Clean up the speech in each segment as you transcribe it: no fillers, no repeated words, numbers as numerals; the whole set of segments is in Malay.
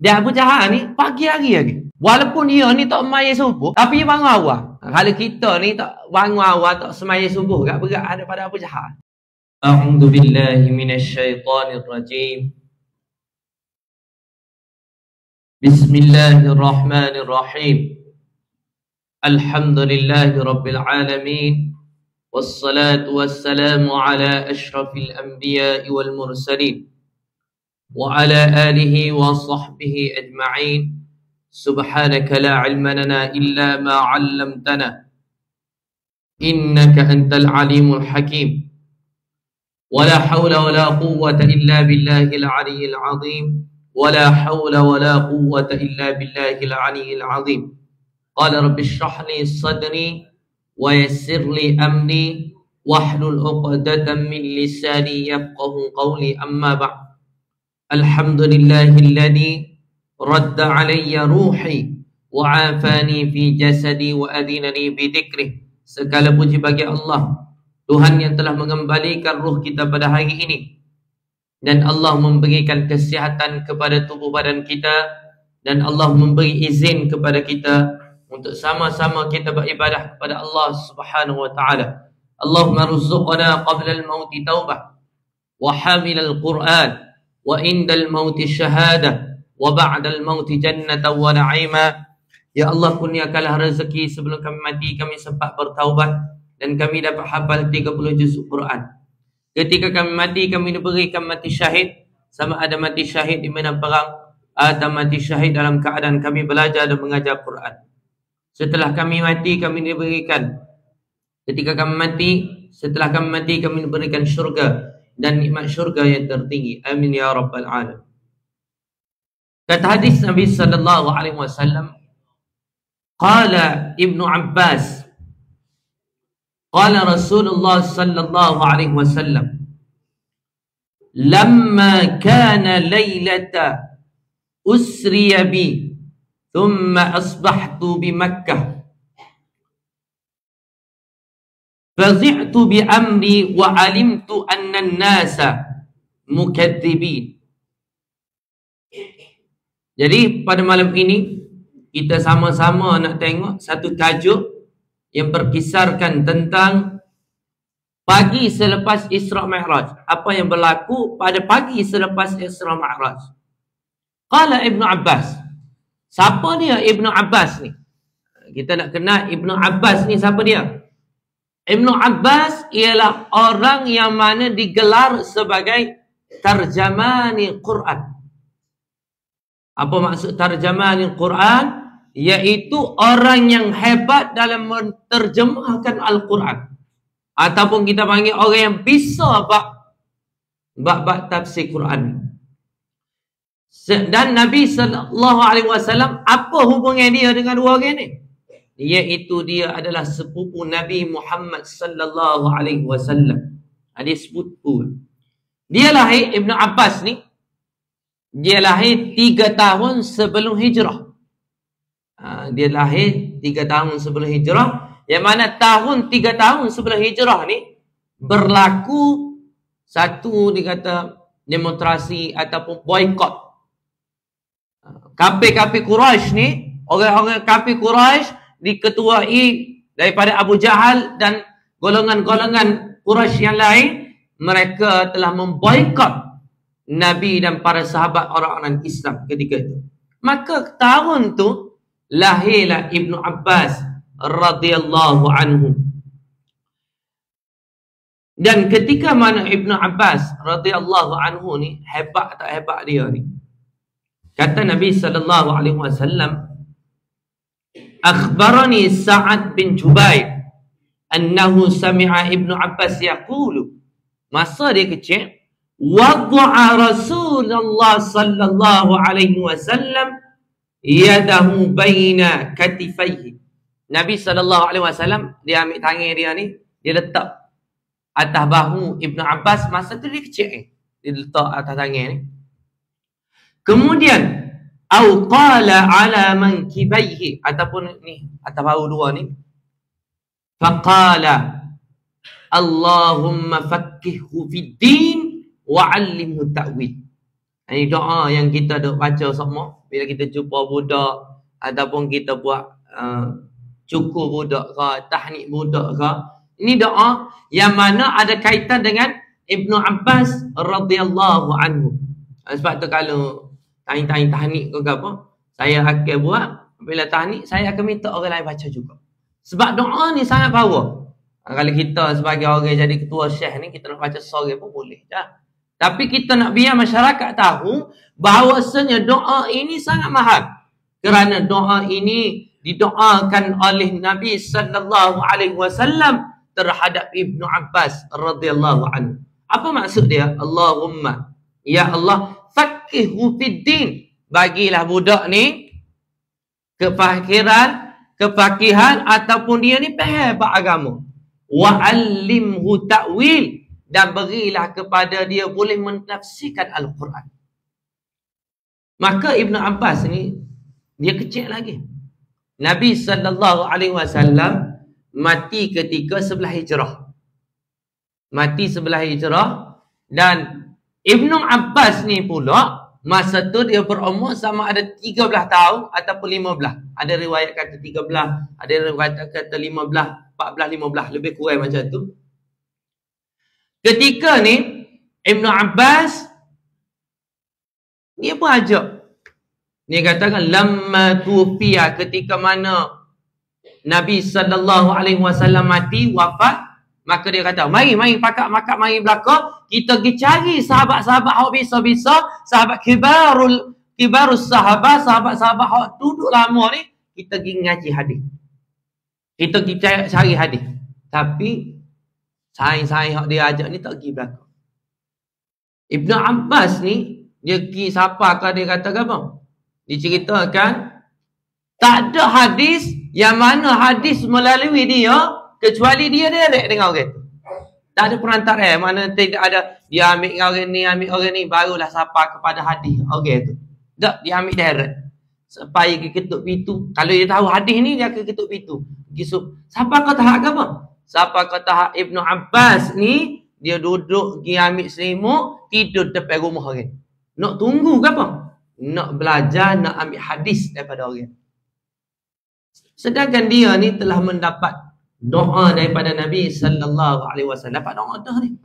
Dan Abu Jahal ni pagi hari lagi. Walaupun dia ni tak semaya subuh, tapi dia bangun awal. Kalau kita ni tak bangun awal, tak semaya subuh, agak berat daripada Abu Jahal. A'udzu billahi minasyaitonir rajim. Bismillahirrahmanirrahim. Alhamdulillahi rabbil alamin. Wassalatu wassalamu ala asyrafil anbiya'i wal mursalin. Wa ala alihi wa sahbihi ajma'in. Subhanaka la ilma lana illa ma 'allamtana. Innaka antal alimul hakim. Wala hawla wala quwwata illa billahil aliyyil azim. Wala hawla wala quwwata illa billahil aliyyil azim. Qala rabbi shrah li sadri wa yassir li amri wahlul 'uqdatam min lisani yafqahu qawli, amma ba'd. Alhamdulillahilladzi radda alayya ruhi wa afani fi jasadi wa adinani bi dhikrih. Segala puji bagi Allah, Tuhan yang telah mengembalikan ruh kita pada hari ini, dan Allah memberikan kesihatan kepada tubuh badan kita, dan Allah memberi izin kepada kita untuk sama-sama kita beribadah kepada Allah Subhanahu wa taala. Allahumma rzuqna qabla al-mauti taubah wa hamil al-Qur'an wa indal mauti syahadah wa ba'dal mauti jannatan wa na'ima. Ya Allah, kurniakanlah rezeki sebelum kami mati, kami sempat bertaubat dan kami dapat hafal 30 juzuk Quran. Ketika kami mati, kami diberikan mati syahid, sama ada mati syahid di medan perang atau mati syahid dalam keadaan kami belajar dan mengajar Quran. Setelah kami mati, kami diberikan, ketika kami mati, setelah kami mati, kami diberikan syurga dan nikmat syurga yang tertinggi. Amin ya rabbal alamin. Kata hadis Nabi sallallahu alaihi wasallam, qala Ibnu Abbas, qala Rasulullah sallallahu alaihi wasallam, lamma kana laylata usriya bi thumma asbahtu bi Makkah fazi'tu bi amri wa alimtu anna an-nasa mukadzibin. Jadi pada malam ini kita sama-sama nak tengok satu tajuk yang berkisarkan tentang pagi selepas Isra Mi'raj. Apa yang berlaku pada pagi selepas Isra Mi'raj. Qala Ibnu Abbas. Siapa dia Ibnu Abbas ni? Kita nak kenal Ibnu Abbas ni siapa dia? Ibnu Abbas ialah orang yang mana digelar sebagai tarjamani Quran. Apa maksud tarjamani Quran? Iaitu orang yang hebat dalam menterjemahkan Al-Quran. Ataupun kita panggil orang yang bisa bab tafsir Quran. Dan Nabi sallallahu alaihi wasallam, apa hubungan dia dengan dua orang ni? Iaitu dia adalah sepupu Nabi Muhammad sallallahu alaihi wasallam. Dia sepupu. Dia lahir, Ibnu Abbas ni, dia lahir 3 tahun sebelum hijrah. Dia lahir 3 tahun sebelum hijrah, yang mana tahun 3 tahun sebelum hijrah ni berlaku satu dikata demonstrasi ataupun boikot. Kafir-kafir Quraisy ni, orang-orang kafir Quraisy diketuai daripada Abu Jahal dan golongan-golongan Quraisy yang lain, mereka telah memboikot Nabi dan para sahabat orang-orang Islam ketika itu. Maka tahun tu lahirlah Ibnu Abbas radhiyallahu anhu. Dan ketika mana Ibnu Abbas radhiyallahu anhu ni, hebat tak hebat dia ni? Kata Nabi sallallahu alaihi wasallam, akhbarani Sa'ad bin Jubair annahu sami'a Ibnu Abbas yaqulu, masa dia kecil, wada'a Rasulullah sallallahu alaihi wasallam yadahu baina katifaihi. Nabi sallallahu alaihi wasallam dia ambil tangan dia ni, dia letak atas bahu Ibnu Abbas masa tu dia kecil ni. Dia letak atas tangan ni. Kemudian au qala ala mankibaihi, ataupun ni atas bahu dua ni, faqala Allahumma faqqihhu fid din wa 'allimhu ta'wil. Ini doa yang kita duk baca semua bila kita jumpa budak ataupun kita buat cukur budak ke, tahnik budak ke. Ini doa yang mana ada kaitan dengan Ibnu Abbas radhiyallahu anhu. Sebab tu kalau tahnik ke apa, saya akan buat bila tahnik saya akan minta orang lain baca juga. Sebab doa ni sangat power. Kalau kita sebagai orang jadi ketua syekh ni kita nak baca seorang pun boleh dah. Tapi kita nak biar masyarakat tahu bahawasanya doa ini sangat mahal. Kerana doa ini didoakan oleh Nabi sallallahu alaihi wasallam terhadap Ibnu Abbas radhiyallahu anhu. Apa maksud dia? Allahumma, ya Allah, faqihhu fid din. Bagilah budak ni kefakihan ataupun dia ni faham agama. Wa 'allimhu ta'wil, dan berilah kepada dia boleh menafsirkan Al-Quran. Maka Ibnu Abbas ni dia kecil lagi. Nabi sallallahu alaihi wasallam mati ketika sebelah hijrah. Mati sebelah hijrah, dan Ibnu Abbas ni pula masa tu dia berumur sama ada 13 tahun ataupun 15. Ada riwayat kata 13, ada riwayat kata 15, 14, 15, lebih kurang macam tu. Ketika ni Ibnu Abbas dia pun ajak. Dia katakan lamma tufiya, ketika mana Nabi sallallahu alaihi wasallam mati, wafat, maka dia kata, mari pakat mari belakang, kita pergi cari sahabat-sahabat hak bisa-bisa, sahabat kibarus sahabat-sahabat hak duduk lama ni, kita pergi ngaji hadis. Kita pergi cari hadis. Tapi saing-saing hak dia ajak ni tak pergi belakang. Ibnu Abbas ni dia pergi siapa ke, dia kata apa? Diceritakan tak ada hadis yang mana hadis melalui dia kecuali dia direct dengan orang tu. Tak ada perantara, mana tidak ada dia ambil dengan orang ni barulah siapa kepada hadis orang tu. Tak, dia ambil direct. Supaya dia ketuk pintu. Kalau dia tahu hadis ni dia akan ketuk pintu. Siapa kata hak apa? Siapa kata hak Ibnu Abbas ni dia duduk pergi ambil selimut, tidur depan rumah orang. Nak tunggu ke apa? Nak belajar, nak ambil hadis daripada orang. Sedangkan dia ni telah mendapat doa daripada Nabi sallallahu alaihi wasallam. Dapat doa dah ni.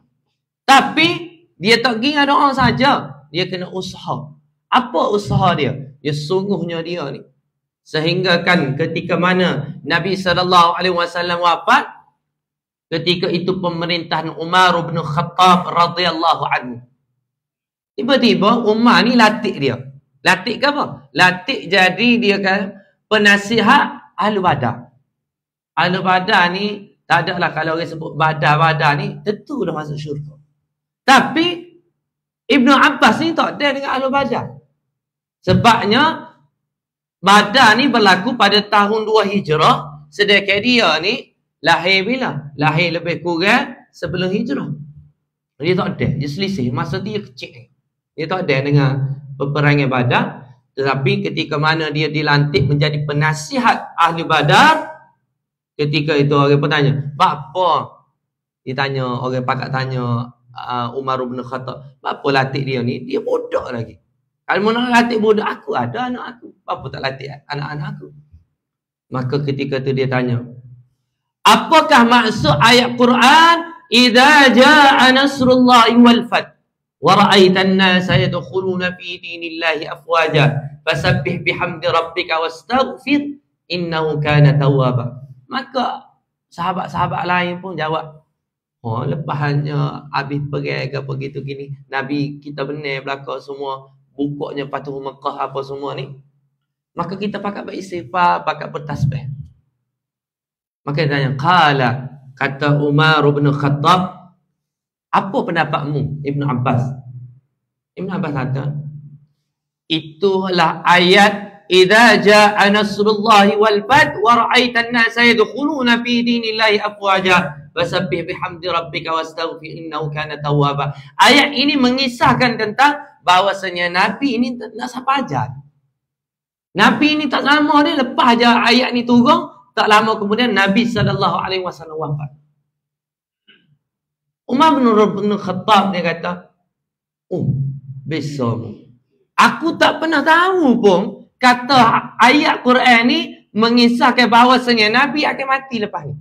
Tapi dia tak pergi dengan doa saja. Dia kena usaha. Apa usaha dia? Dia sungguhnya dia ni. Sehingga kan ketika mana Nabi sallallahu alaihi wasallam wafat, ketika itu pemerintahan Umar bin Khattab radhiyallahu anhu. Tiba-tiba Umar ni latih dia. Latih ke apa? Latih jadi dia kan penasihat Ahlu Badar. Ahlu Badar ni tak ada lah kalau orang sebut Badar ni tentu dah masuk syurga. Tapi Ibnu Abbas ni tak ada dengan Ahlu Badar. Sebabnya Badar ni berlaku pada tahun 2 Hijrah, sedangkan dia ni lahir bila? Lahir lebih kurang sebelum Hijrah. Dia tak ada, dia selisih masa dia kecil. Dia tak ada dengan peperangan Badar. Tetapi ketika mana dia dilantik menjadi penasihat Ahli Badar, ketika itu orang pun tanya, apa? Dia tanya, orang pakat tanya Umar bin Khattab, apa latih dia ni? Dia bodoh lagi. Kalau nak latih bodoh, aku ada anak aku. Apa tak latih anak-anak aku? Maka ketika itu dia tanya, apakah maksud ayat Quran? Idza jaa nasrullahi wal fath wa ra'aitan nasa yadkhuluna fi dinillahi afwaja fasabbih bihamdi rabbika wastaghfir innahu kana tawwaba. Maka sahabat-sahabat lain pun jawab, oh lepasannya habis pergi ke begitu gini, Nabi kita benar belaka semua, bukuknya Fathu Mekah apa semua ni. Maka kita pakat beristighfar, pakat bertasbih. Maka dia tanya, kata Umar bin Khattab, apa pendapatmu Ibnu Abbas? Ibnu Abbas kata, itulah ayat idza jaa nasrullahi wal fath wa ra'aitan nasa yadkhuluna fi dinillahi afwaja fasabbih bihamdi rabbika wastaghfir innahu kana tawwaba. Ayat ini mengisahkan tentang bahawasanya Nabi ini nak siapa ajar. Nabi ini tak lama ni lepas aja ayat ni turun, tak lama kemudian Nabi sallallahu alaihi wasallam wafat. Umar bin Khattab dia kata, oh, besamu. Aku tak pernah tahu pun kata ayat Quran ni mengisahkan bahawasanya Nabi akan mati lepas ni.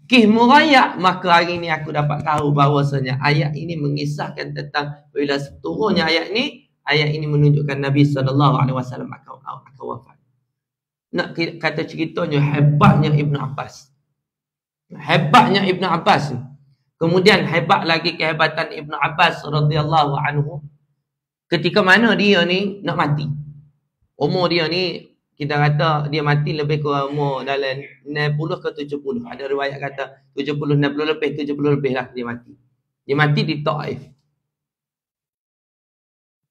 Kisah merayak, maka hari ni aku dapat tahu bahawasanya ayat ini mengisahkan tentang bila turunnya ayat ini menunjukkan Nabi SAW akan wafat. Nak kata ceritanya hebatnya Ibn Abbas. Hebatnya Ibn Abbas. Kemudian hebat lagi kehebatan Ibn Abbas radhiyallahu anhu. Ketika mana dia ni nak mati. Umur dia ni kita kata dia mati lebih kurang umur dalam 60 ke 70. Ada riwayat kata 70, 60 lebih, 70 lebih lah dia mati. Dia mati di Taif.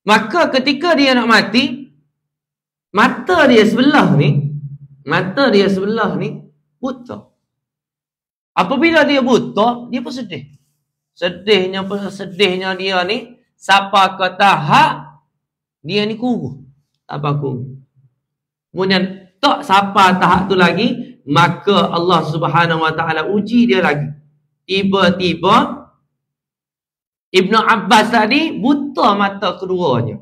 Maka ketika dia nak mati, mata dia sebelah ni buta. Apabila dia buta, dia pun sedih. Sedihnya dia ni sampai ke tahap dia ni kuru. Apa kuru? Kemudian tak sampai tahap tu lagi, maka Allah Subhanahu Wa Taala uji dia lagi. Tiba-tiba Ibnu Abbas tadi buta mata keduanya.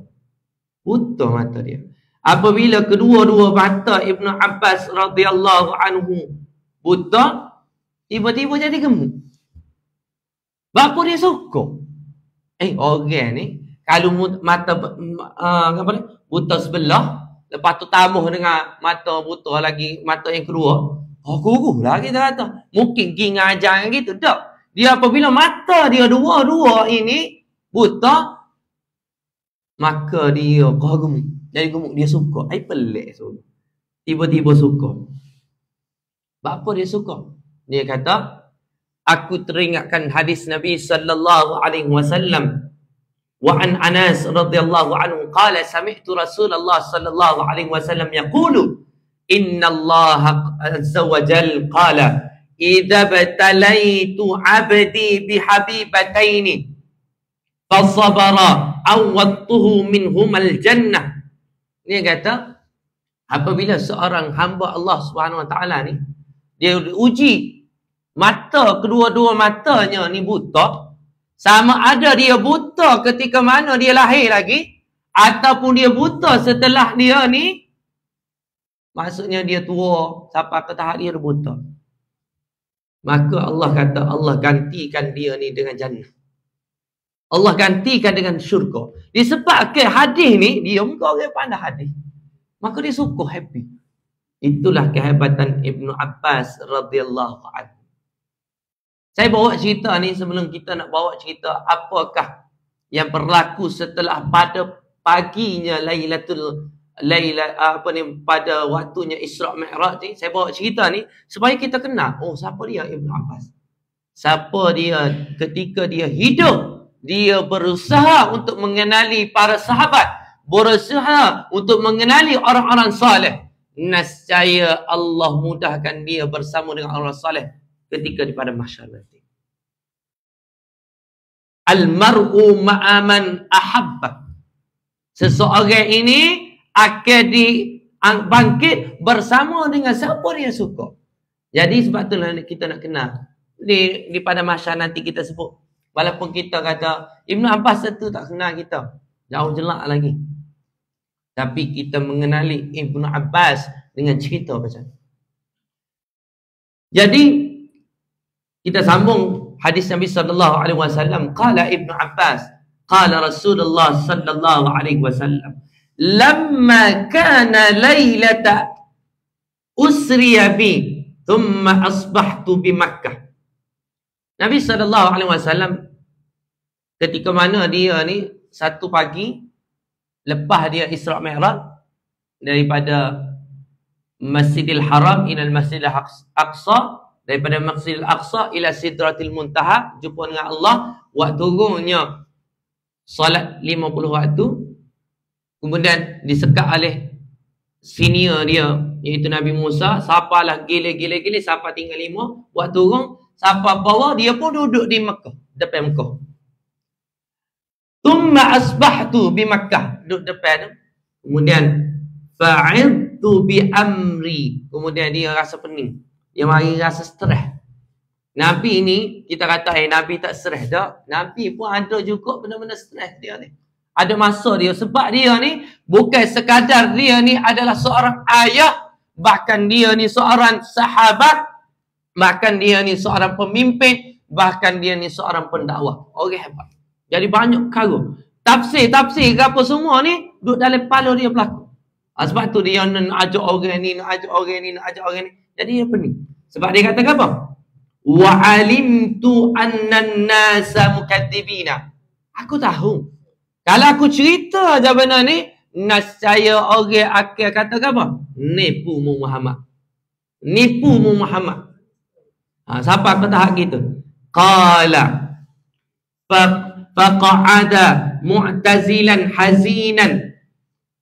Buta mata dia. Apabila kedua-dua mata Ibnu Abbas radhiyallahu anhu buta, tiba-tiba jadi gemuk. Bapa dia suka. Orang ni kalau mata buta sebelah, lepas tu tambah dengan mata buta lagi, mata yang kedua, guru lah kita kata. Mungkin pergi ngajar gitu, tak. Dia apabila mata dia dua-dua ini buta, maka dia gemuk. Jadi gemuk, dia suka. Pelik so. Tiba-tiba suka. Bapa dia suka. Dia kata, aku teringatkan hadis Nabi sallallahu alaihi wasallam. Wa an Anas radhiyallahu anhu qala sami'tu Rasulullah sallallahu alaihi wasallam yaqulu inna Allah azza wa jalla qala idza batalaitu 'abdi bihabibataini fasabara awwadtuhu minhumal jannah. Dia kata apabila seorang hamba Allah Subhanahu wa taala ni dia uji mata, kedua-dua matanya ni buta, sama ada dia buta ketika mana dia lahir lagi ataupun dia buta setelah dia ni, maksudnya dia tua sampai ke tahap dia buta, maka Allah kata Allah gantikan dia ni dengan jannah. Allah gantikan dengan syurga. Disebabkan hadis ni, dia muka orang pandai hadis, maka dia suka, happy. Itulah kehebatan Ibnu Abbas radhiyallahu anhu. Saya bawa cerita ni sebelum kita nak bawa cerita apakah yang berlaku setelah pada paginya pada waktunya Isra' Mi'raj ni. Saya bawa cerita ni supaya kita kenal, siapa dia Ibnu Abbas. Siapa dia ketika dia hidup, dia berusaha untuk mengenali para sahabat, berusaha untuk mengenali orang-orang saleh. Nescaya Allah mudahkan dia bersama dengan orang saleh ketika di pada mahsyar nanti. Al-mar'u ma'aman ahabba. Seseorang ini akan bangkit bersama dengan siapa dia suka. Jadi sebab itulah kita nak kenal. Di pada mahsyar nanti kita sebut. Walaupun kita kata Ibnu Abbas itu tak kenal kita, jauh jelak lagi. Tapi kita mengenali Ibnu Abbas dengan cerita macam ni. Jadi kita sambung hadis Nabi sallallahu alaihi wasallam. Qala Ibnu Abbas, qala Rasulullah sallallahu alaihi wasallam, lamma kana lailata usriya bi thumma asbahtu bi Makkah. Nabi sallallahu alaihi wasallam ketika mana dia ni satu pagi lepas dia Isra' Mi'raj daripada Masjidil Haram ila Masjidil Aqsa, daripada Masjidil Aqsa ila Sidratil Muntaha, jumpa dengan Allah, waktu turunnya solat 50 waktu, kemudian disekat oleh senior dia iaitu Nabi Musa, sapalah gila-gila sampai tinggal 5 waktu turun, sampai bawah dia pun duduk di Mekah, depan Mekah. Thumma asbahtu bi Makkah, duduk depan tu. Kemudian fa'idtu bi amri, kemudian dia rasa pening, dia mari rasa stres. Nabi ni kita kata Nabi tak stres tak? Nabi pun ada juga benda-benda stres dia ni. Ada masa dia. Sebab dia ni bukan sekadar dia ni adalah seorang ayah. Bahkan dia ni seorang sahabat. Bahkan dia ni seorang pemimpin. Bahkan dia ni seorang pendakwah. Orang hebat. Jadi banyak perkara. Tafsir ke apa semua ni duduk dalam kepala dia berlaku. Sebab tu dia nak ajak orang ni, nak ajak orang ni, nak ajak orang ni. Jadi dia pening. Sebab dia kata apa? Wa alimtu annan nasa mukadzibina. Aku tahu. Kalau aku cerita aja benda ni, nescaya orang akan kata apa? Nipu mu Muhammad. Nipu mu Muhammad. Siapa kata hak gitu? Qala faqa'ada mu'tazilan hazinan.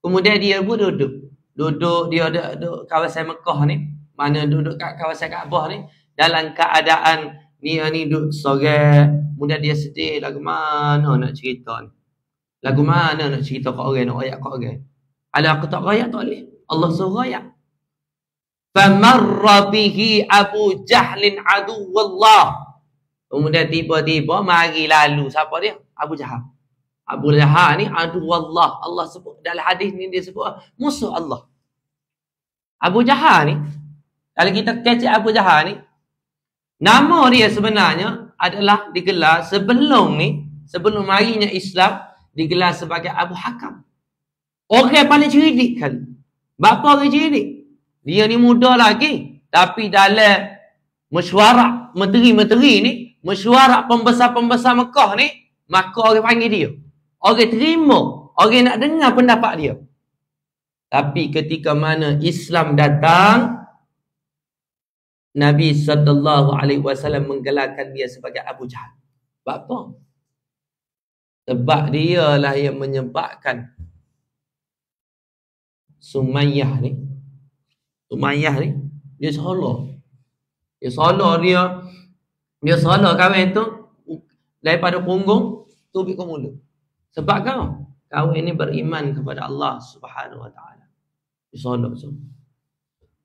Kemudian dia pun duduk dia duduk kawasan Mekah ni, mana duduk kat kawasan Kaabah ni, dalam keadaan dia ni duduk sorang. Kemudian dia sedih, lagu mana nak cerita ni, lagu mana nak cerita kat orang, nak royak kat orang. Kalau aku tak royak tak boleh, Allah suruh royak. Famarra bihi Abu Jahlin aduwallah. Kemudian tiba-tiba mari lalu siapa dia? Abu Jahal. Abu Jahal ni aduwallah. Allah sebut dalam hadis ni, dia sebut musuh Allah. Abu Jahal ni, kalau kita kecek Abu Jahal ni, nama dia sebenarnya adalah digelar sebelum marinya Islam, digelar sebagai Abu Hakam. Orang paling cerdik kali. Bapa orang cerdik. Dia ni muda lagi, tapi dalam mesyuarat menteri-menteri ni, mesyuarat pembesar-pembesar Mekah ni, maka orang panggil dia. Orang terima, orang nak dengar pendapat dia. Tapi ketika mana Islam datang, Nabi SAW menggelarkan dia sebagai Abu Jahal. Sebab apa? Sebab dia lah yang menyebabkan Sumayyah ni, dia salah. Dia salah kahwin tu daripada punggung tubik ke mulut. Sebab kahwin ni beriman kepada Allah Subhanahu Wa Taala. Dia salah semua.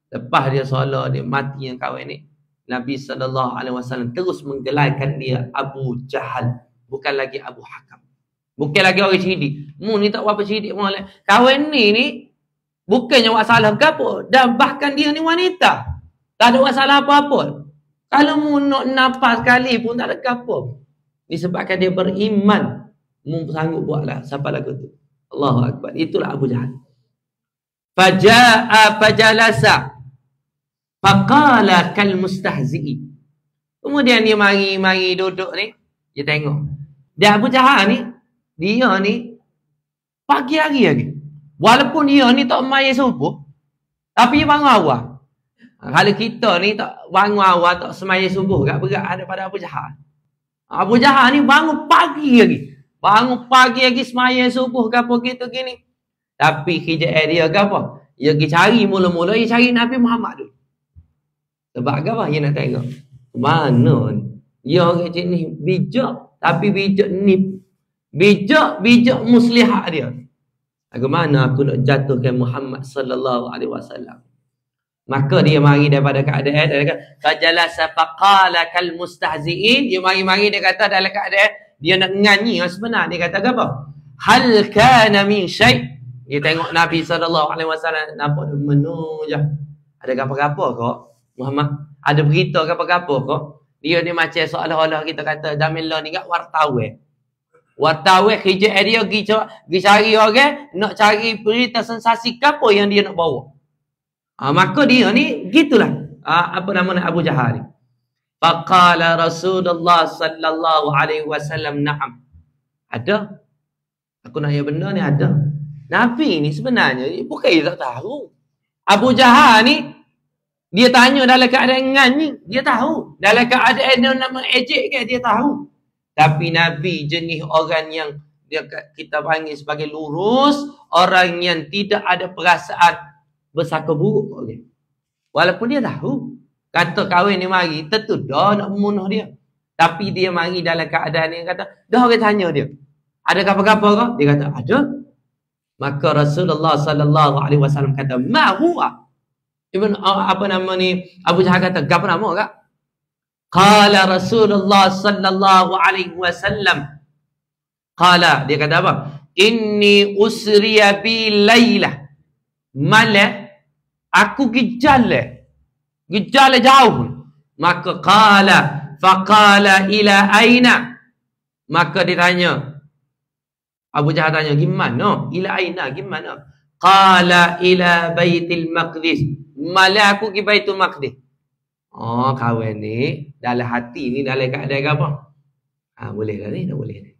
Lepas dia salah, dia mati yang kahwin ni, Nabi SAW terus menggelarkan dia Abu Jahal, bukan lagi Abu Hakam. Bukan lagi orang cerdik. Mu ni tak apa cerdik mu. Kahwin ni bukannya buat salah ke apa. Dan bahkan dia ni wanita. Tak ada buat salah apa-apa. Kalau mu nak nafas sekali pun tak ada ke apa. Disebabkan dia beriman, mu sanggup buatlah. Siapa lagu tu? Allahu Akbar. Itulah Abu Jahal. Faja'a fajalasa faqala kal mustahzi'i. Kemudian dia mari duduk ni, dia tengok. Dia Abu Jahal ni, dia ni pagi hari lagi. Walaupun dia ni tak main subuh, tapi dia bangun awal. Kalau kita ni tak bangun awal, tak semaya subuh, agak berat daripada Abu Jahal. Abu Jahal ni bangun pagi lagi. Bangun pagi lagi semaya subuh ke apa gitu gini. Tapi hijab dia ke apa? Dia pergi cari mula-mula, dia cari Nabi Muhammad dulu. Sebab apa? Dia nak tengok. Mana ni? Dia orang jenis bijak, tapi bijak ni. Bijak muslihat dia. Bagaimana aku nak jatuhkan Muhammad sallallahu alaihi wasallam? Maka dia mari daripada keadaan dia kata fajalasa faqala kal mustahzi'in. Dia mari dia kata dalam keadaan dia nak nyanyi sebenarnya. Dia kata apa? Hal kana min syai'. Dia tengok Nabi sallallahu alaihi wasallam, nampak dia menung je. Ada apa-apa kok Muhammad? Ada berita apa-apa kok? Dia ni macam seolah-olah kita kata Jamillah ni kat wartawan. Wartawan kerja dia pergi cari orang, nak cari berita sensasi apa yang dia nak bawa. Maka dia ni gitulah. Apa nama Abu Jahal ni? Faqala Rasulullah sallallahu alaihi wasallam na'am. Ada. Aku nak ya benda ni ada. Nabi ni sebenarnya bukan dia tak tahu. Abu Jahal ni dia tanya dalam keadaan nganyi, dia tahu. Dalam keadaan dia nak mengejek ke, dia tahu. Tapi Nabi jenis orang yang kita panggil sebagai lurus, orang yang tidak ada perasaan bersangka buruk okay. Walaupun dia tahu kata kahwin ni mari, tentu dah nak membunuh dia. Tapi dia mari dalam keadaan ni kata, dah orang tanya dia, ada apa-apa kau? Dia kata, ada. Maka Rasulullah sallallahu alaihi wasallam kata, ma huwa? Apa nama ni? Abu Jahal kata, apa nama kak? Qala Rasulullah sallallahu alaihi wasallam. Qala, dia kata apa? inni usriya bi laylah. Malam aku pergi jalan jauh. Maka faqala ila aina. Maka dia tanya, Abu Jahal tanya, gimana? Ila aina, gimana? Qala ila Baitul Maqdis. Malam aku pergi Baitul Maqdis. Oh, kawan ni dalam hati ni dalam keadaan apa? Boleh dah ni, dah boleh ni.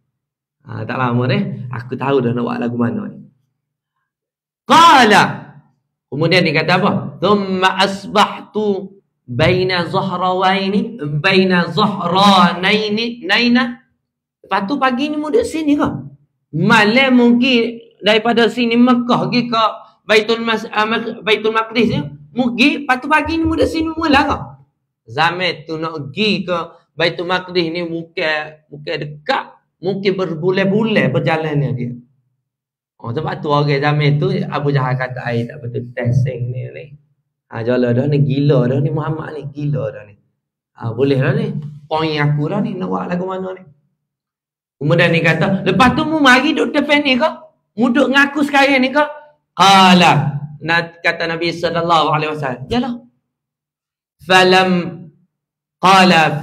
Tak lama ni, aku tahu dah nak buat lagu mana ni. Qala. Kemudian dia kata apa? Thumma asbahtu baina zahranaini naina. Lepas tu pagi ni muda sini ke? Malam mungkin daripada sini Mekah pergi ke Baitul Maqdis ni. Mungkin lepas tu pagi ni muda sini mula ke? Zaman tu nak pergi ke Baitul Maqdis ni bukan dekat. Mungkin berbulan-bulan perjalanannya dia. Sebab tu orang zaman tu Abu Jahal kata ai tak betul testing ni. Jala dah ni, gila dah ni Muhammad ni, gila dah ni. Boleh dah ni. Poin aku dah ni nak buat lagu mana ni. Kemudian ni kata, lepas tu mu mari duduk depan ni ke? Mu duduk ngaku sekarang ni ke? Qala, kata Nabi sallallahu alaihi wasallam. Yalah.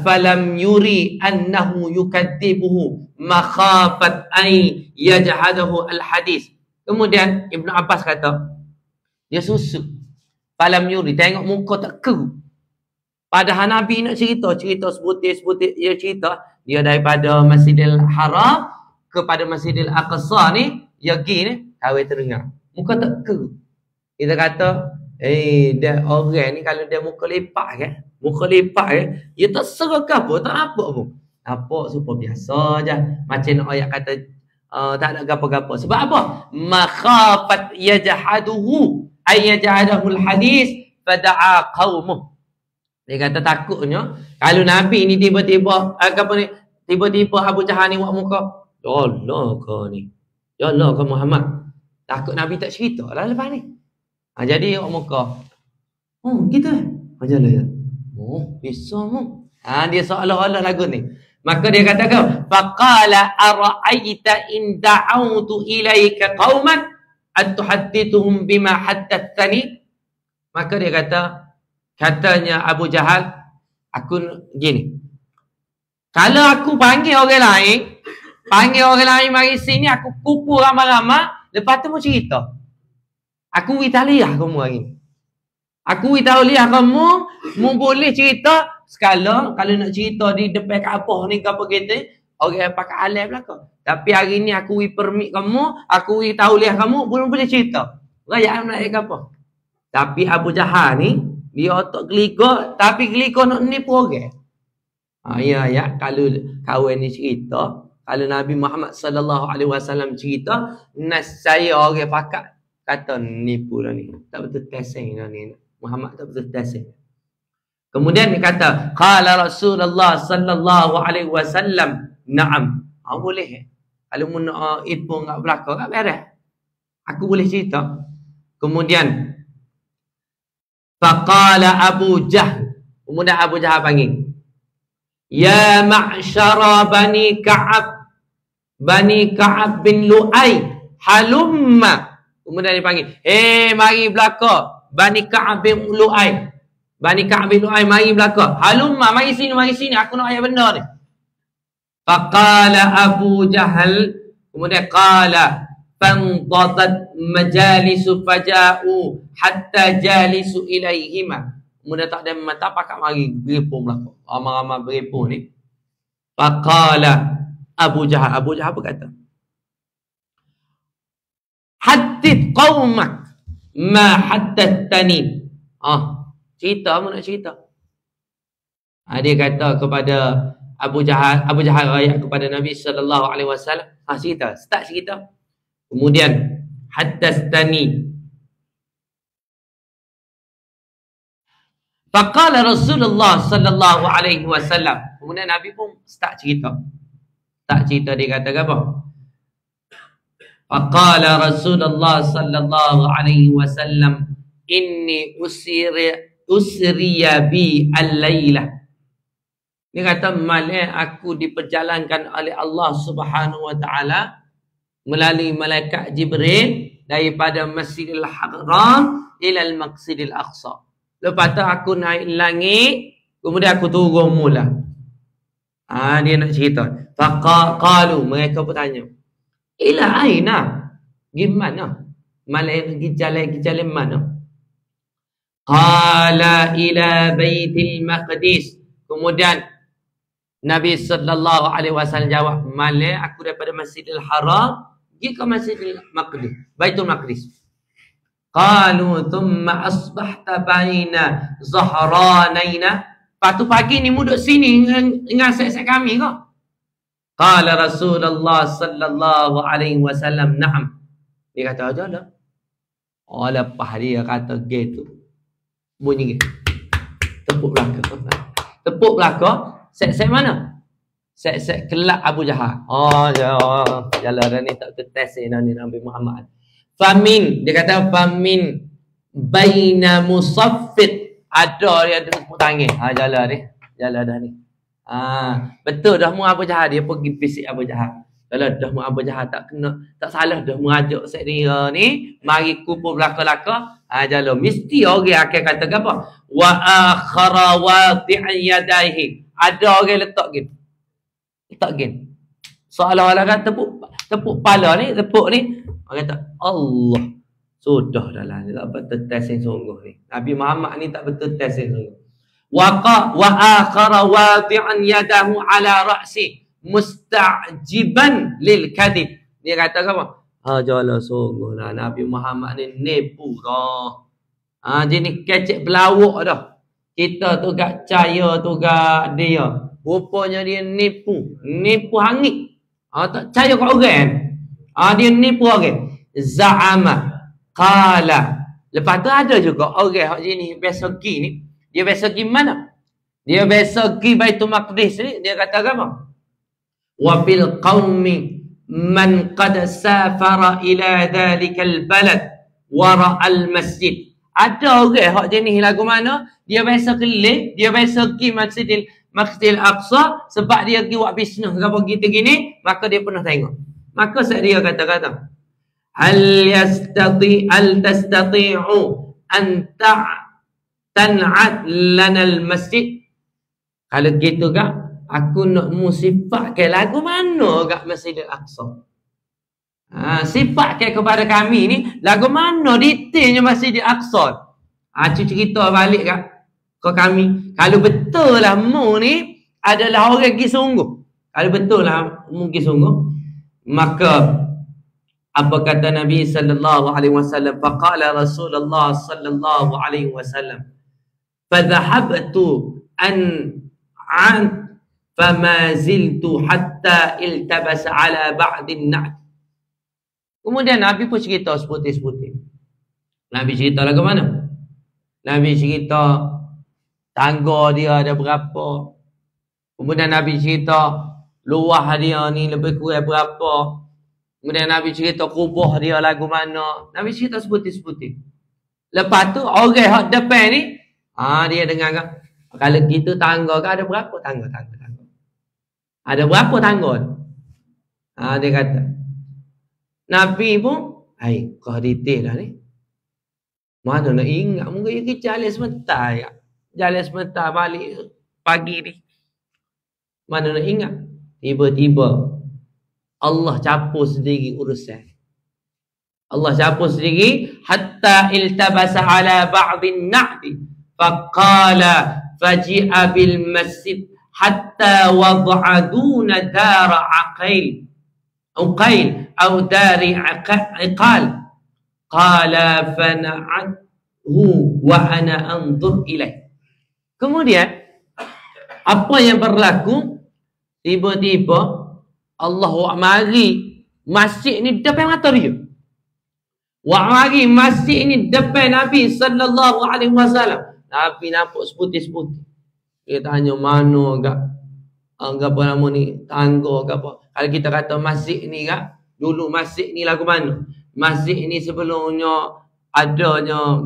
Falam yuri annahu yukadzibuhu makhafat ay yajhadahu al-hadis. Kemudian Ibn Abbas kata, dia susuk. Falam yuri, tengok muka tak keru. Padahal Nabi nak cerita sebutir dia cerita, dia daripada Masjidil Haram kepada Masjidil Aqsa ni, dia pergi ni, kawin terdengar. Muka tak keru. Kita kata, dia orang ni kalau dia muka lepak kan, dia tak serah ke apa, tak apa pun. Apa supaya biasa je. Macam nak ayat kata tak ada gapo-gapo. Sebab apa? Makhafat yajhaduhu ay yajhadahul hadis fada'a qaumuh. Dia kata takutnya kalau Nabi ni tiba-tiba tiba-tiba Abu Jahal ni buat muka, Allah kau ni. Ya Allah kau Muhammad. Takut Nabi tak cerita lah lepas ni. Jadi buat muka. Kita. Jalan ya. Bisa mu. Dia seolah-olah lagu ni. Maka dia katakan, faqala ara'aita in da'autu ilaika qauman atuhaddithuhum bima haddatsani. Maka dia katanya Abu Jahal, aku gini. Kalau aku panggil orang lain mari sini, aku kumpul ramai-ramai, lepas tu mu cerita. Aku witaliah kamu hari ni. Aku witaliah kamu, mu boleh cerita. Sekala kalau nak cerita di depan Kaabah ni ke apa kita, orang pakai alat belakang. Tapi hari ni aku permit kamu, aku tauliah kamu, belum boleh cerita. Rayaan nak ke apa? Tapi Abu Jahal ni, dia otak gelikor, tapi gelikor nak nipu orang. Ya, kalau kawan ni cerita, kalau Nabi Muhammad sallallahu alaihi wasallam cerita, saya orang pakat kata nipu dah ni. Tak betul testing dah ni. Muhammad tak betul testing. Kemudian dia kata, qala Rasulullah sallallahu alaihi wasallam, na'am. Boleh. Kalau mu nak ipung kat belakang, kat beres. Aku boleh cerita. Kemudian faqala Abu Jahl. Kemudian Abu Jahal panggil. Ya ma'syara Bani Ka'ab bin Lu'ay, halumma. Kemudian dia panggil, mari belakang. Bani Ka'ab bin Lu'ay, mari belakang. Halumma, mari sini, aku nak ayat benda ni. Faqala Abu Jahal, kemudian qala fandadat majalisu faja'u hatta jalisu ilaihima. Kemudian tak ada mata pakat mari berepung belakang. Ramai-ramai berepung ni. Faqala Abu Jahal apa kata? Haddith qaumak ma haddatsani. Cerita, apa nak cerita? Dia kata kepada Abu Jahal ayat kepada Nabi sallallahu alaihi wasallam, cerita, start cerita. Kemudian haddatsani. Faqala Rasulullah sallallahu alaihi wasallam. Kemudian Nabi pun start cerita. Dia kata apa? Faqala Rasulullah sallallahu alaihi wasallam, inni usriya bi al-lailah. Dia kata malam aku diperjalankan oleh Allah Subhanahu wa taala melalui malaikat Jibril daripada Masjidil Haram ila al-Maqsidil Aqsa. Lepas tu aku naik langit, kemudian aku turun mula. Dia nak cerita. Faqalu, mereka bertanya, ila aina? Gimana? Malaikat jalan mana? Qala ila Baitul Maqdis. Kemudian Nabi sallallahu alaihi wasallam jawab, "Malai aku daripada Masjidil Haram pergi ke Masjidil Maqdis, Baitul Maqdis." Qalu thumma asbahta baina zahranaina. Patu pagi ni duduk sini dengan set-set kami ke? Qala Rasulullah sallallahu alaihi wasallam, "Na'am." Dia kata, "Ajalah." Oh, lepas dia kata gitu. Bunyi gitu. Tepuk belakang. Tepuk belakang. Set-set mana? Set-set kelak Abu Jahal. Oh, jalan dah ni tak tertes ni Nabi Muhammad. Famin. Dia kata famin baina musaffiq. Ada dia tepuk tangan. Jalan ni. Jalan dah ni. Betul dah mu Abu Jahal. Dia pergi bisik Abu Jahal. Kalau dah mu Abu Jahal tak kena, tak salah dah merajuk set dia ni, mari kumpul belaka-laka. Jalan mesti orang akan kata apa? Wa akhara wati'an yadaihi. Ada orang letak gini. Letak gini. Seolah-olah kan tepuk kepala ni, tepuk ni. Orang kata, Allah. Sudah dah lah. Dia tak betul tes yang sungguh ni. Nabi Muhammad ni tak betul tes yang sungguh. Wa akhara wati'an yadahu ala ra'si. Musta'jiban lil kadhib. Dia kata apa? Jalan sungguh lah. Nabi Muhammad ni nipu dah. Dia ni kecek belawak dah. Kita tu gak percaya tu gak dia. Rupanya dia nipu. Nipu hangit. Tak percaya kat orang. Dia nipu orang. Za'ama. Qala. Lepas tu ada juga orang yang ni biasa pergi ni. Dia biasa pergi mana? Dia biasa pergi Baitul Maqdis ni. Dia kata apa? Wa fil qaumi man qad safara ila dhalikal balad wa ra'al masjid. Ada orang hak jenis lagu mana? Dia biasa keliling, dia biasa pergi Masjidil Aqsa sebab dia pergi buat bisnes ke apa gitu gini, maka dia pernah tengok. Maka saat dia kata-kata, hal tastati'u an tan'at lana al-masjid. Kalau gitu kak, aku nak sifatkan lagu mana kat Masjidil Aqsa. Sifatkan kepada kami ni, lagu mana detailnya Masjidil Aqsa. Cerita balik ke kami. Kalau betul lah mu ni adalah orang pergi sungguh. Kalau betul lah mu pergi sungguh. Maka, apa kata Nabi sallallahu alaihi wasallam? Faqala Rasulullah sallallahu alaihi wasallam. Fadhahabtu an fama ziltu hatta iltabas ala ba'din na'at. Kemudian Nabi pun cerita seputih-seputih. Nabi cerita lagu mana? Nabi cerita tangga dia ada berapa. Kemudian Nabi cerita luah dia ni lebih kurang berapa. Kemudian Nabi cerita kubur dia lagu mana. Nabi cerita seputih-seputih. Lepas tu orang yang depan ni, dia dengar kan? Kalau gitu tangga kan ada berapa tangga. Ada berapa tangga? Dia kata. Nabi pun, kau detail lah ni. Mana nak ingat? Mungkin kita jalan sebentar ya. Jalan sebentar balik pagi ni. Mana nak ingat? Tiba-tiba Allah capur sendiri urusan. Allah capur sendiri. Hatta iltabasa ala ba'din na'di. Faqala faji'a bil masjid. Hatta wada'a duna dara aqail. Atau dari iqal. Qala fana'adhu wa ana anzur ilaih. Kemudian, apa yang berlaku? Tiba-tiba, Allah wa mari masjid ni depan mata dia. Wa mari masjid ni depan Nabi sallallahu alaihi wasallam. Nabi nampak seputih-seputih. Dia tanya mana apa nama ni, tangga ke apa. Kalau kita kata masjid ni kak, dulu masjid ni lagu mana? Masjid ni sebelumnya adanya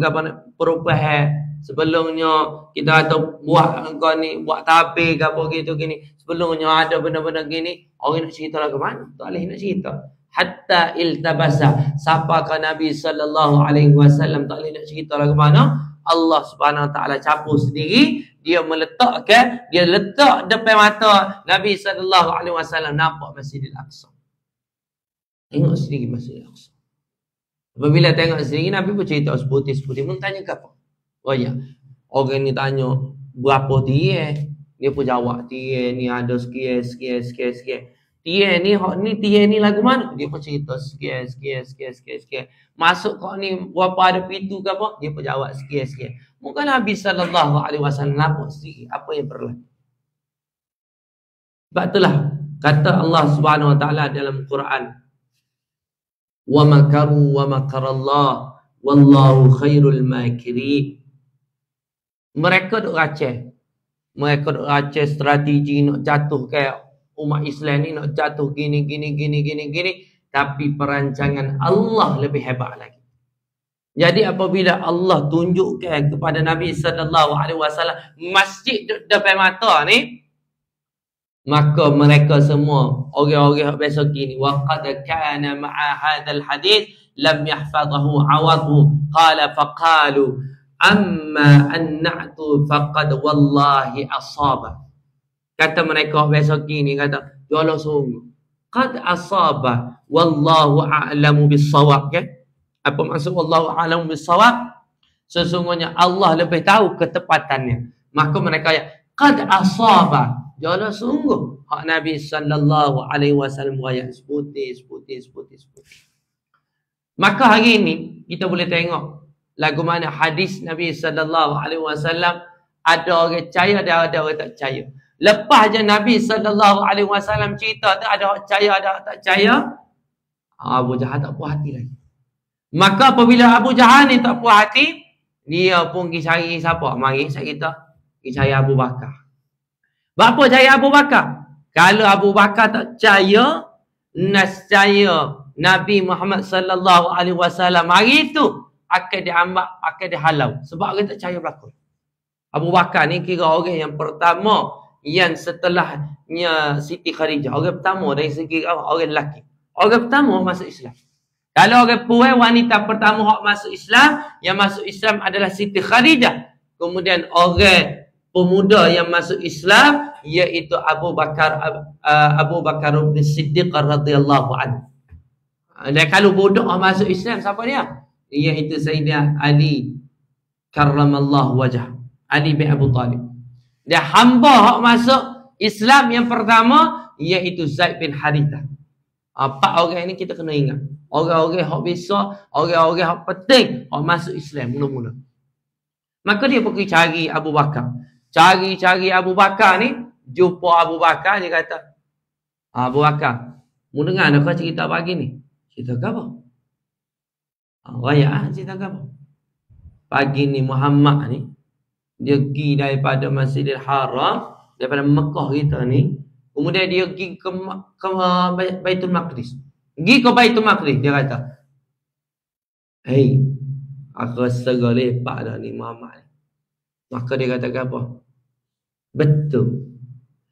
perubahan. Sebelumnya kita kata buat tabir ke apa gitu gini. Sebelumnya ada benda-benda gini. Orang nak cerita lagu mana? Tak boleh nak cerita. hatta iltabasa. Siapakah Nabi sallallahu alaihi wasallam tak boleh nak cerita lagu mana? Allah Subhanahu wa taala capur sendiri, dia letak depan mata Nabi sallallahu alaihi wasallam nampak Masjidil Aqsa. Tengok sendiri Masjidil Aqsa. Apabila tengok sendiri, Nabi pun cerita seputih-seputih. Mun tanya ke apa? Oh ya. Orang ni tanya berapa dia? Dia pun jawab dia ni ada sekian. Dia ni hak ni dia ni lagu mana? Dia pun cerita sekian. Masuk kau ni berapa ada pintu ke apa? Dia pun jawab sekian. Mungkin Nabi sallallahu alaihi wasallam nampak sendiri apa yang berlaku. Sebab itulah kata Allah Subhanahu wa taala dalam Quran, wa makaru wa makarallah wallahu khairul makirin. Mereka duk racah. Mereka duk racah strategi nak jatuhkan umat Islam ni, nak jatuh gini. Tapi perancangan Allah lebih hebat lagi. Jadi apabila Allah tunjukkan kepada Nabi sallallahu alaihi wasallam masjid depan mata ni, maka mereka semua orang-orang yang biasa gini, wa qad kana ma'a hadzal hadis lam yahfazahu awadhu qala faqalu amma an-na'tu faqad wallahi asaba. Kata mereka biasa gini, kata jala sungguh qad asaba wallahu a'lamu bis-shawab. Kan? Apa maksud wallahu a'lamu bis-shawab? Sesungguhnya Allah lebih tahu ketepatannya. Maka mereka qad asaba, jala sungguh hak Nabi sallallahu alaihi wasallam ayat seputih. Maka hari ini kita boleh tengok lagu mana hadis Nabi sallallahu alaihi wasallam, ada orang percaya dan ada orang tak percaya. Lepas je Nabi sallallahu alaihi wasallam cerita tu, ada orang percaya ada orang tak percaya, Abu Jahal tak puas hati lagi. Maka apabila Abu Jahal ni tak puas hati, dia pun pergi cari siapa? Mari kita pergi cari Abu Bakar. Apa cari Abu Bakar? Kalau Abu Bakar tak percaya, nescaya Nabi Muhammad sallallahu alaihi wasallam hari itu akan diambak, akan dihalau. Sebab orang tak percaya berlaku. Abu Bakar ni kira orang yang pertama yang setelahnya Siti Khadijah. Orang pertama dari segi orang lelaki. Orang pertama masuk Islam. Kalau orang perempuan, wanita pertama yang masuk Islam, yang masuk Islam adalah Siti Khadijah. Kemudian orang pemuda yang masuk Islam iaitu Abu Bakar bin Siddiq radhiyallahu anhu. Dan kalau budak masuk Islam, siapa dia? Iaitu Sayyidina Ali karramallahu wajah, Ali bin Abu Talib. Dan hamba yang masuk Islam yang pertama iaitu Zaid bin Harithah. Empat orang ini kita kena ingat. Orang-orang yang besar, orang-orang yang penting yang masuk Islam mula-mula. Maka dia pergi cari Abu Bakar. Cari Abu Bakar ni, jumpa Abu Bakar, dia kata, Abu Bakar, mu dengar kau cerita pagi ni? Cerita ke apa? Raya cerita ke apa? Pagi ni Muhammad ni, dia pergi daripada Masjidil Haram, daripada Mekah kita ni, kemudian dia pergi ke Baitul Maqdis. Pergi ke Baitul Maqdis, dia kata, hey, aku rasa lepak dah ni Muhammad. Maka dia kata apa? Betul.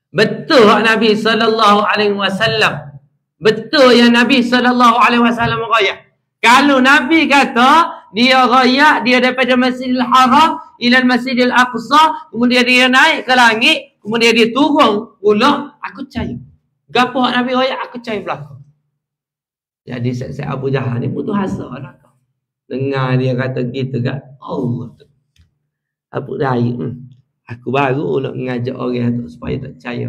Betul Nabi sallallahu alaihi wasallam. Betul yang Nabi sallallahu alaihi wasallam raya. Kalau Nabi kata dia raya, dia daripada Masjidil Haram ila Masjidil Aqsa, kemudian dia naik ke langit, kemudian dia turun pula, aku percaya. Gapo Nabi raya, aku percaya belaka. Jadi Syekh Abu Jahal ni putus asa lah. Dengar dia kata gitu kan, Allah tu. Abu Daya, aku baru nak mengajak orang tu supaya tak percaya.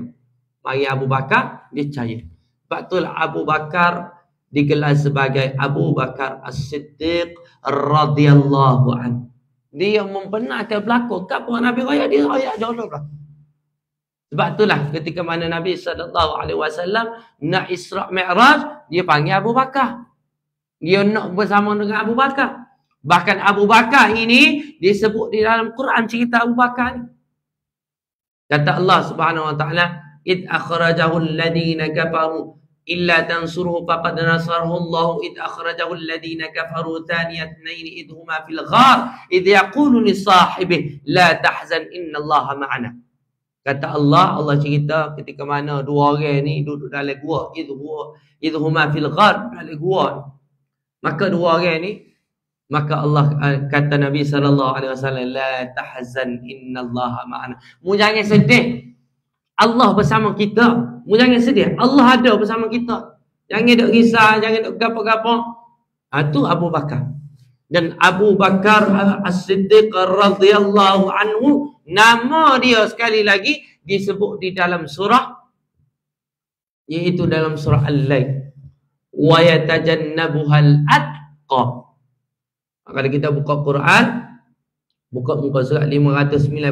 Mari Abu Bakar, dia percaya. Sebab itulah Abu Bakar digelar sebagai Abu Bakar As-Siddiq radhiyallahu anhu. Dia membenarkan berlaku. Kapan Nabi raya, dia raya jauh berlaku. Sebab itulah ketika mana Nabi SAW nak Isra' Mi'raj, dia panggil Abu Bakar. Dia nak bersama dengan Abu Bakar. Bahkan Abu Bakar ini disebut di dalam Quran cerita Abu Bakar ni. Kata Allah Subhanahu wa taala, "Id akhrajahu alladhina kafaru illa tansuruhu faqad nasarahu Allah id akhrajahu alladhina kafaru thaniya ithnain id huma fil ghar id yaqulu li sahibihi la tahzan inna Allah ma'ana." Kata Allah cerita ketika mana dua orang ni duduk dalam gua. Idhuma fil ghar, dalam gua. Maka dua orang ni, maka Allah kata Nabi SAW, la tahzan innallaha ma'ana. Mu jangan sedih, Allah bersama kita. Mu jangan sedih, Allah ada bersama kita. Jangan duk risau, jangan duk gapo-gapo. Tu Abu Bakar. Dan Abu Bakar As-Siddiq radhiyallahu anhu, nama dia sekali lagi disebut di dalam surah, iaitu dalam surah Al-Lail. Wa yatajannabuhal atqa. Kalau kita buka Quran, buka muka surat 595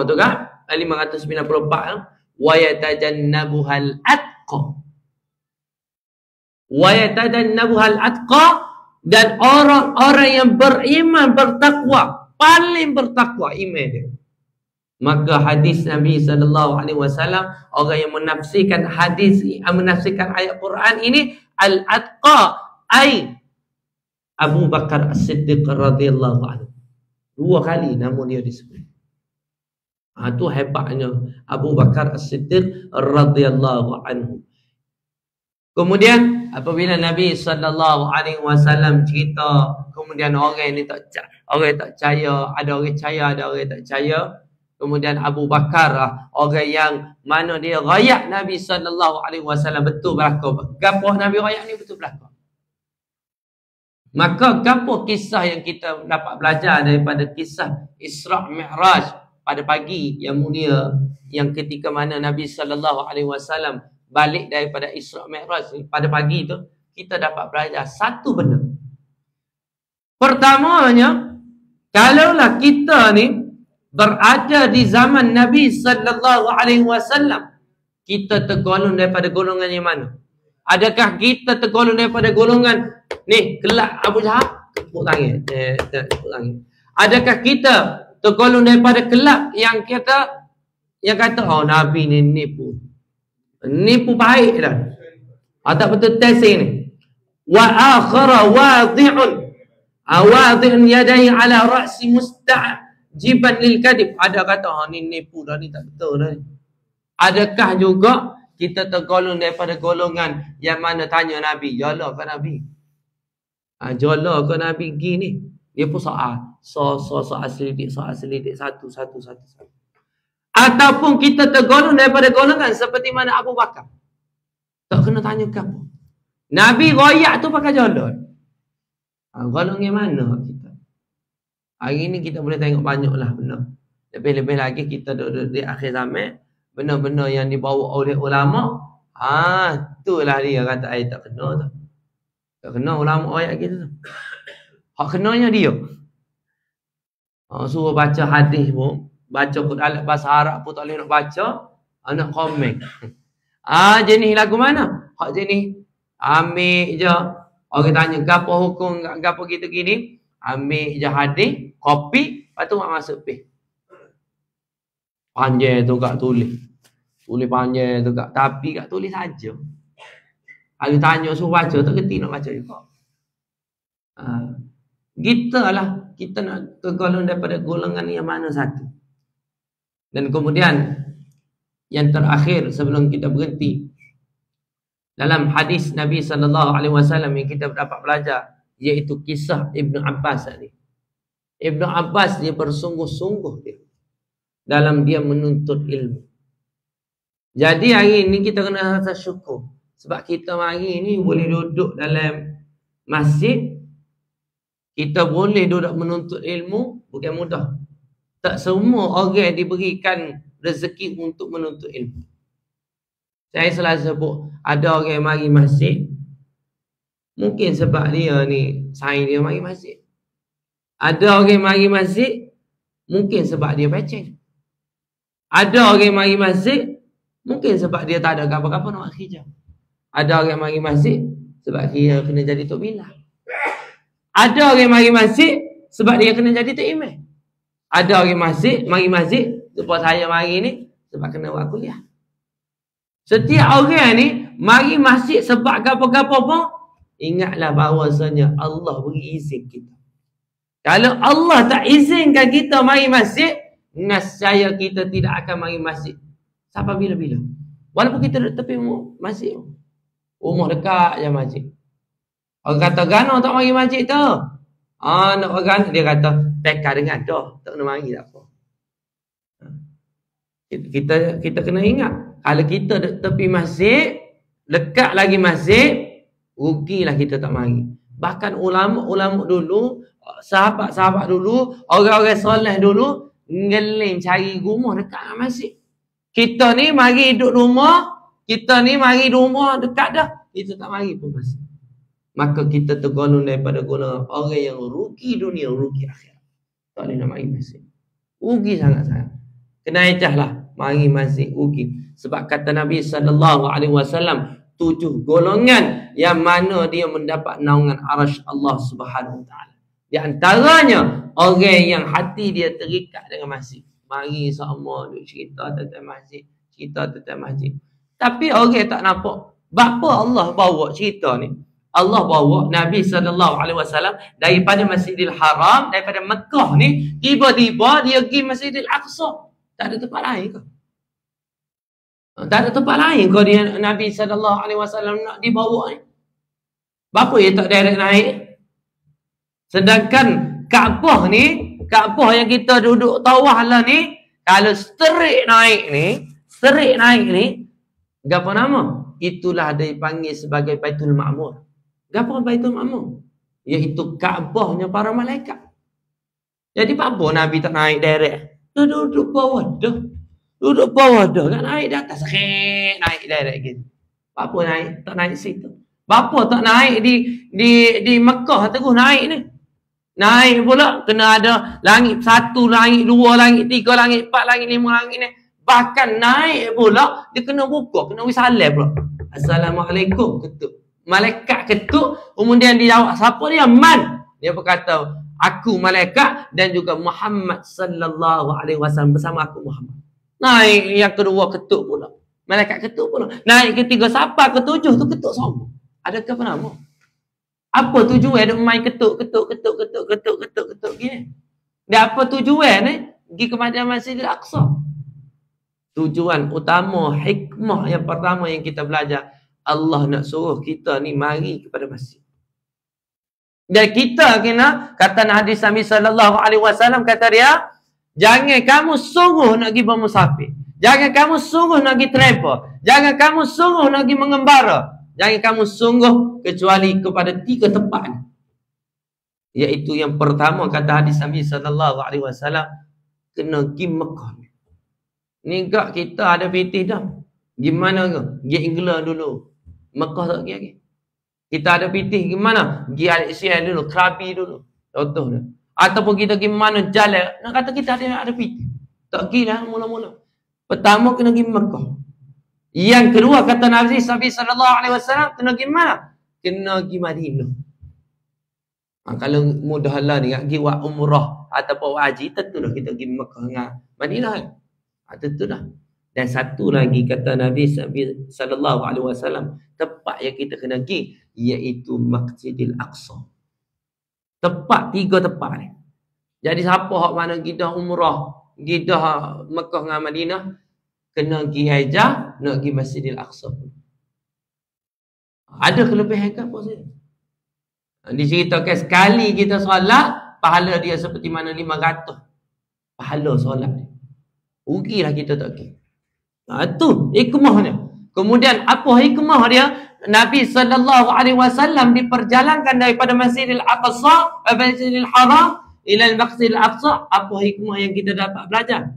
tu kan? 594. Wa yatajannabuhal atqa. Wa yatajannabuhal atqa, dan orang-orang yang beriman, bertakwa, paling bertakwa iman dia. Maka hadis Nabi SAW, orang yang menafsirkan hadis, menafsirkan ayat Quran ini, al-atqa ay Abu Bakar As-Siddiq radhiyallahu anhu. 2 kali nama dia disebut. Itu hebatnya Abu Bakar As-Siddiq radhiyallahu anhu. Kemudian apabila Nabi SAW cerita, kemudian orang ni tak percaya, ada orang percaya, ada orang tak percaya. Kemudian Abu Bakar orang yang mana dia rakyat Nabi SAW betul berlaku. Gapo Nabi rakyat ni betul berlaku. Maka gapo kisah yang kita dapat belajar daripada kisah Isra' Mi'raj pada pagi yang mulia, yang ketika mana Nabi SAW balik daripada Isra' Mi'raj pada pagi tu, kita dapat belajar satu benda. Pertamanya, kalaulah kita ni berada di zaman Nabi SAW, kita tergolong daripada golongan yang mana? Adakah kita tergolong daripada golongan ni kelak Abu Jahal? Tepuk tangan. Adakah kita tergolong daripada kelak yang kata oh Nabi ni nipu baik dah. Tak betul testing ni. Wa akhara wadi'un yadai ala ra'si musta'jiban lil kadib. Ada kata ni nipu dah, ni tak betul dah. Adakah juga kita tergolong daripada golongan yang mana tanya Nabi, jala ke Nabi? Jala ke Nabi gini? Dia pun soal selidik satu. Ataupun kita tergolong daripada golongan seperti mana Abu Bakar. Tak kena tanya kamu. Nabi royak tu pakai jala. Golongan mana kita? Hari ni kita boleh tengok banyaklah benda. Lebih-lebih lagi kita duduk di akhir zaman, benda-benda yang dibawa oleh ulama, itulah dia kata ayat tak kena tu. Tak kena ulama ayat kita tu. Hak kenanya dia. Suruh baca hadis pun, baca Quran bahasa Arab pun tak boleh nak baca, nak komen. Jenis lagu mana? Hak jenis ambil je. Orang tanya gapo hukum, gapo kita gini, ambil je hadis, copy, lepas tu masuk page. Panjang tu kak tulis panjang tu kak, tapi kak tulis saja. Kalau tanya suruh baca, tak kerti nak baca juga. Kita nak tergolong daripada golongan yang mana satu. Dan kemudian yang terakhir sebelum kita berhenti, dalam hadis Nabi SAW yang kita dapat belajar, iaitu kisah Ibnu Abbas tadi. Ibnu Abbas dia bersungguh-sungguh dia dalam dia menuntut ilmu. Jadi hari ini kita kena rasa syukur sebab kita hari ini boleh duduk dalam masjid, kita boleh duduk menuntut ilmu, bukan mudah. Tak semua orang diberikan rezeki untuk menuntut ilmu. Saya selalu sebut, ada orang yang mari masjid, mungkin sebab dia ni saing dia mari masjid. Ada orang yang mari masjid, mungkin sebab dia beceng. Ada orang yang mari masjid, mungkin sebab dia tak ada apa-apa nak kerja. Ada orang yang mari masjid sebab dia kena jadi tok bilah. Ada orang yang mari masjid sebab dia kena jadi tok imam. Ada orang mari masjid sebab saya mari ni sebab kena buat kuliah. Setiap orang ni mari masjid sebab apa-apa pun, ingatlah bahawasanya Allah beri izin kita. Kalau Allah tak izinkan kita mari masjid, nescaya kita tidak akan mari masjid sampai bila-bila. Walaupun kita duduk tepi masjid, rumah dekat je masjid. Orang kata gano tak mari masjid tu. Nak orang dia kata peka dengan dah, tak kena mari tak apa. Kita kena ingat, kalau kita duduk tepi masjid, dekat lagi masjid, rugilah kita tak mari. Bahkan ulama-ulama dulu, sahabat-sahabat dulu, orang-orang soleh dulu ngelim cari rumah dekat masjid. Kita ni mari duduk rumah, kita ni mari rumah dekat dah, kita tak mari pun masjid. Maka kita tergolong daripada golongan orang yang rugi dunia, rugi akhirat. Tak boleh nak mari masjid. Rugi sangat-sangat. Kena ejahlah mari masjid, rugi. Sebab kata Nabi SAW, 7 golongan yang mana dia mendapat naungan arasy Allah Subhanahu Wa Taala. Di antaranya orang yang hati dia terikat dengan masjid. Mari sama duk cerita tentang masjid, cerita tentang masjid. Tapi orang tak nampak. Bapa Allah bawa cerita ni. Allah bawa Nabi SAW daripada Masjidil Haram, daripada Mekah ni, tiba-tiba dia pergi Masjidil Aqsa. Tak ada tempat lain ke? Tak ada tempat lain ke dia Nabi SAW nak dibawa ni? Bapa dia tak direct naik? Sedangkan Kaabah ni, Kaabah yang kita duduk tawah lah ni, kalau straight naik ni, apa nama? Itulah dia panggil sebagai Baitul Ma'mur. Apa Baitul Ma'mur? Iaitu Kaabahnya para malaikat. Jadi apa Nabi tak naik direct? Dia duduk bawah dah. Duduk bawah dah. Kan naik di atas. Naik direct gitu. Apa naik? Tak naik situ. Bapa tak naik di Mekah terus naik ni. Naik pula kena ada langit 1, langit 2, langit 3, langit 4, langit 5, langit ni. Bahkan naik pula dia kena buka, kena wisalam pula. Assalamualaikum, ketuk. Malaikat ketuk, kemudian dia jawab, siapa dia? Man. Dia berkata, aku malaikat dan juga Muhammad sallallahu alaihi wasallam bersama aku Muhammad. Naik yang kedua ketuk pula. Malaikat ketuk pula. Naik ketiga, siapa ketujuh tu ketuk semua. Adakah apa nama? Apa tujuan dia main ketuk gini? Dia apa tujuan ni? Pergi kepada Masjidil Aqsa. Tujuan utama, hikmah yang pertama yang kita belajar, Allah nak suruh kita ni mari kepada masjid. Dan kita kena, kata hadis Nabi SAW, kata dia, jangan kamu sungguh nak pergi bermusafir. Jangan kamu sungguh nak pergi travel. Jangan kamu sungguh nak pergi mengembara. Jangan kamu sungguh kecuali kepada 3 tempat. Iaitu yang pertama, kata hadis Nabi SAW, kena pergi Mekah. Ni gak kita ada pitih dah. Gimana ke? Pergi England dulu. Mekah tak pergi lagi. Kita ada pitih gimana? Pergi Malaysia dulu, Krabi dulu. Contohnya. Ataupun kita pergi mana jalan. Nak kata kita ada pitih. Tak pergi dah mula-mula. Pertama kena pergi Mekah. Yang kedua kata Nabi SAW, kena pergi mana? Kena pergi Madinah. Kalau mudah lah ni, nak pergi buat umrah ataupun haji, tentulah kita pergi Mekah dengan Madinah. Tentulah. Dan satu lagi kata Nabi SAW, tempat yang kita kena pergi, iaitu Masjidil Aqsa. Tempat, 3 tempat ni. Jadi siapa hak mana kita umrah, kita Mekah dengan Madinah, kena pergi hajah, nak pergi Masjidil Aqsa. Ada kelebihan ke apa saja? Diceritakan sekali kita solat, pahala dia seperti mana 500 pahala solat dia. Rugilah kita tak pergi. Itu hikmahnya. Kemudian apa hikmah dia? Nabi SAW diperjalankan daripada Masjidil Aqsa, Masjidil Haram ila Masjidil Aqsa. Apa hikmah yang kita dapat belajar?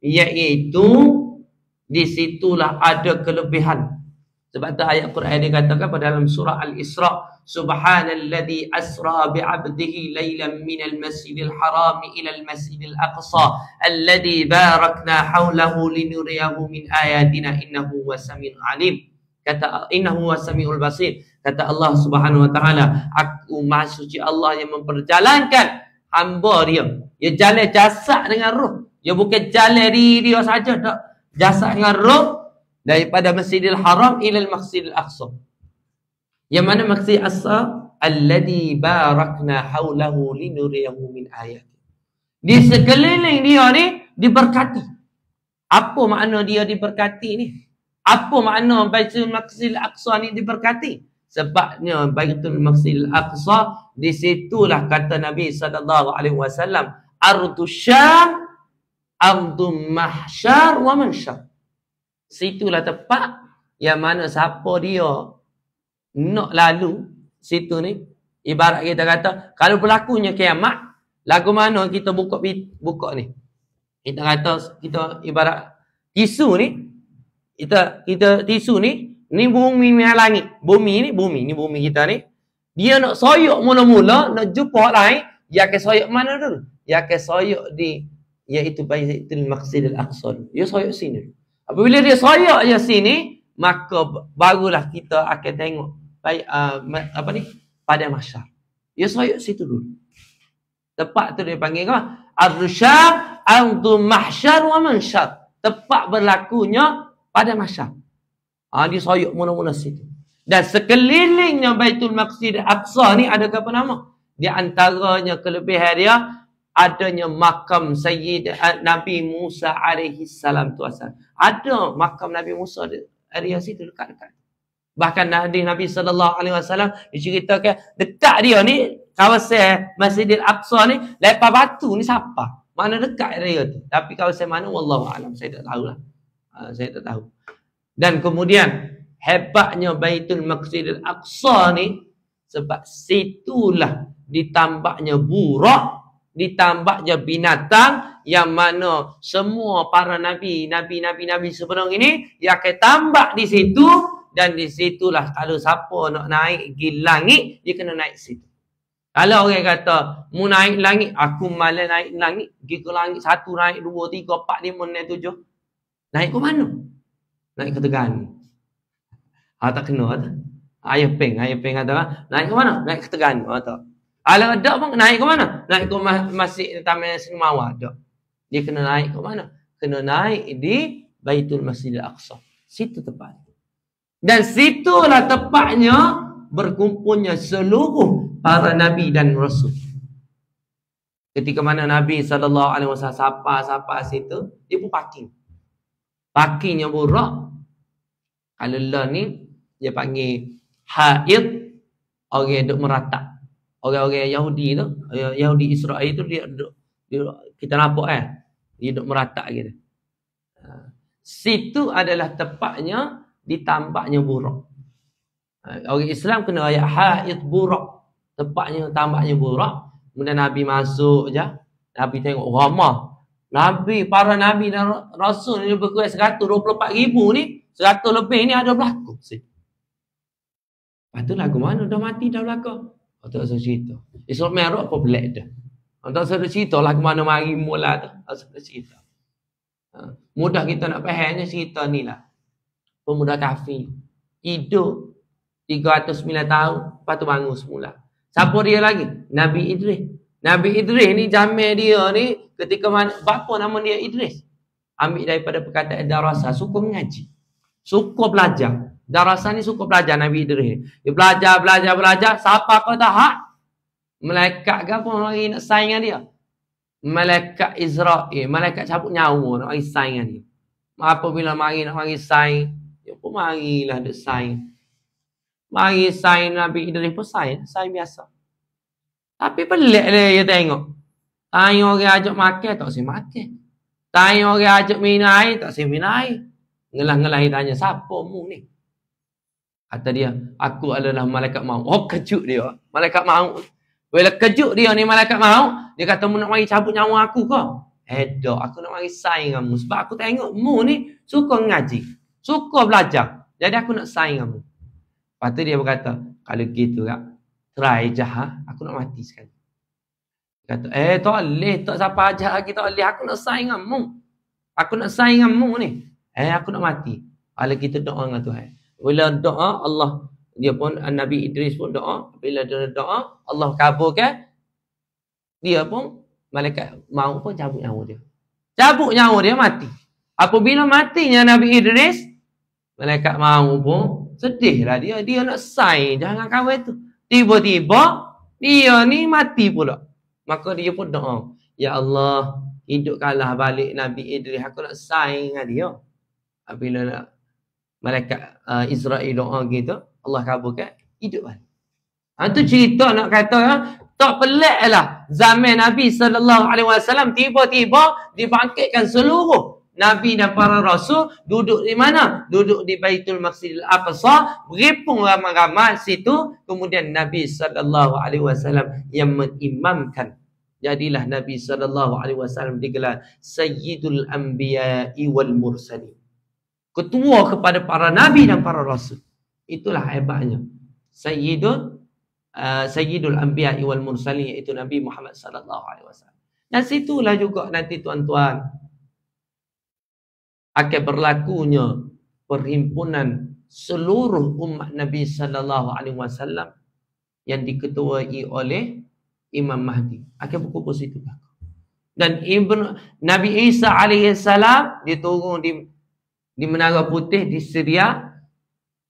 Iaitu disitulah ada kelebihan. Sebab tu ayat Quran dia katakan pada dalam surah Al-Isra, Subhanalladzi asra bi'abdihi laylan minal masjidil haram ila al-masjidil aqsa alladzi barakna hawlahu linuriyahu min ayatina innahu wasami'ul alim. Kata innahu wasami'ul basir. Kata Allah Subhanahu wa taala, aku Maha Suci Allah yang memperjalankan hamba dia. Dia jalan jasad dengan roh. Dia bukan jalan diri dia saja tak. Jasad dengan roh daripada Masjidil Haram ila al-Masjidil Aqsa. Yang mana Masjid Aqsa alladzi barakna haulahu linuriyahu min ayat. Di sekeliling dia ni diberkati. Apa makna dia diberkati ni? Apa makna Baitul Maqdis Al-Aqsa ni diberkati? Sebabnya Baitul Maqdis Al-Aqsa, di situlah kata Nabi SAW, ardu Syam, ardu mahsyar wa mansyar. Situlah tempat yang mana siapa dia nak lalu situ ni, ibarat kita kata kalau berlakunya kiamat, lagu mana kita buka ni, kita kata kita ibarat tisu ni, kita tisu ni bumi ni langit, bumi ni kita ni, dia nak soyok mula-mula nak jumpa orang lain, dia akan soyok mana dulu? Dia akan soyok di, iaitu Baitul Maqdis Al-Aqsa. Dia soyok sini. Apabila dia soyok je sini, maka barulah kita akan tengok pada mahsyar. Dia soyok situ dulu. Tempat tu dia panggil apa? Ar-Syam, ardu mahsyar wa mansyar. Tempat berlakunya pada mahsyar. Dia soyok mula-mula situ. Dan sekelilingnya Baitul Maqdis Al-Aqsa ni ada apa nama? Di antaranya kelebihan dia, adanya makam Sayyid Nabi Musa alaihi salam tu asal. Ada makam Nabi Musa di area situ dekat-dekat. Bahkan Nabi sallallahu alaihi wasallam diceritakan dekat dia ni kawasan Masjidil Aqsa ni, lepas batu ni siapa? Mana dekat area tu. Tapi kawasan mana wallahu alam, saya tak tahulah. Saya tak tahu. Dan kemudian hebatnya Baitul Maqdis Al-Aqsa ni sebab situlah ditambaknya burak, ditambaknya binatang yang mana semua para nabi sebelum ini yang akan tambak di situ, dan di situlah kalau siapa nak naik pergi langit, dia kena naik situ. Kalau orang kata mu naik langit, aku malas naik langit, pergi ke langit 1, naik 2, 3, 4, 5, 6, 7. Naik ke mana? Naik ke Terengganu. Tak kena tak? Ayah peng kata, naik ke mana? Naik ke Terengganu tak? Kalau ada pun naik ke mana? Naik ke Masjid Taman Seri Mawar tak? Dia kena naik ke mana? Kena naik di Baitul Masjid Al-Aqsa. Situ tempat. Dan situlah tempatnya berkumpulnya seluruh para nabi dan rasul. Ketika mana Nabi SAW sapa situ, dia pun parking. Parkingnya burak. Kalau lah ni, dia panggil haid, orang duduk meratap. Orang-orang Yahudi tu, Yahudi Israel tu, dia kita nampak dia duduk meratap gitu. Situ adalah tempatnya ditambaknya burak. Orang Islam kena ayat haid burak. Tempatnya tambaknya burak. Kemudian Nabi masuk je. Nabi tengok ramah. Para Nabi dan Rasul ni berkurang 124,000 ni. 100 lebih ni ada berlaku. Lepas tu lagu mana dah mati dah berlaku. Tak usah cerita. Isra Mi'raj apa pelik dah. Tak usah cerita lagu mana mari mula tu. Tak usah cerita. Mudah kita nak fahamnya cerita ni lah. Pemuda kafir. Hidup 309 tahun. Lepas tu bangun semula. Siapa dia lagi? Nabi Idris. Nabi Idris ni jamil dia ni ketika mana, apa nama dia Idris? Ambil daripada perkataan darasa, suka mengaji. Suka belajar. Darasa ni suka belajar Nabi Idris. Dia belajar. Siapa kau tahap? Malaikat ke apa mari nak saing dengan dia? Malaikat Israel. Malaikat cabut nyawa nak mari saing dengan dia. Apabila mari nak mari saing, dia pun marilah nak saing. Mari saing Nabi Idris pun saing biasa. Tapi pelik dia tengok. Tanya orang ajak makan, tak saya makan. Tanya orang ajak minum air, tak saya minum air. Ngelah-ngelah tanya, siapa mu ni? Kata dia, aku adalah malaikat maut. Oh, kejut dia. Malaikat maut. Bila kejut dia ni malaikat maut, dia kata, mu nak mari cabut nyawa aku ke? Dak, aku nak mari saing dengan mu. Sebab aku tengok mu ni suka ngaji. Suka belajar. Jadi aku nak saing dengan mu. Lepas tu dia berkata, kalau gitu tak, try je aku nak mati sekali. Kata, tak boleh, tak siapa ajak lagi, tak boleh, aku nak saing dengan mu. Aku nak saing dengan mu ni. Aku nak mati. Kalau kita doa dengan Tuhan. Bila doa, Allah, dia pun, Nabi Idris pun doa. Bila dia doa, Allah kabulkan. Dia pun, malaikat maut pun cabut nyawa dia. Cabut nyawa dia, mati. Apabila matinya Nabi Idris, malaikat maut pun sedihlah dia. Dia nak saing, jangan kawan tu. Tiba-tiba, dia ni mati pula. Maka dia pun doa. Ya Allah, hidup kalah balik Nabi Idris, aku nak sign dengan dia. Bila nak malaikat Israel doa gitu, Allah kabulkan, hidup balik. Itu cerita nak kata tak pelik lah. Zaman Nabi SAW tiba-tiba dibangkitkan seluruh Nabi dan para Rasul duduk di mana? Duduk di Baitul Masjidil Aqsa, berhimpun ramai-ramai situ. Kemudian Nabi SAW yang mengimamkan. Jadilah Nabi SAW digelar Sayyidul Anbiya'i wal Mursalin, ketua kepada para Nabi dan para Rasul. Itulah hebatnya Sayyidul Anbiya'i wal Mursalin, iaitu Nabi Muhammad SAW. Dan situlah juga nanti tuan-tuan akan berlakunya perhimpunan seluruh umat Nabi SAW yang diketuai oleh Imam Mahdi. Akan berkumpul situ. Dan Nabi Isa AS diturun di Menara Putih di Syria,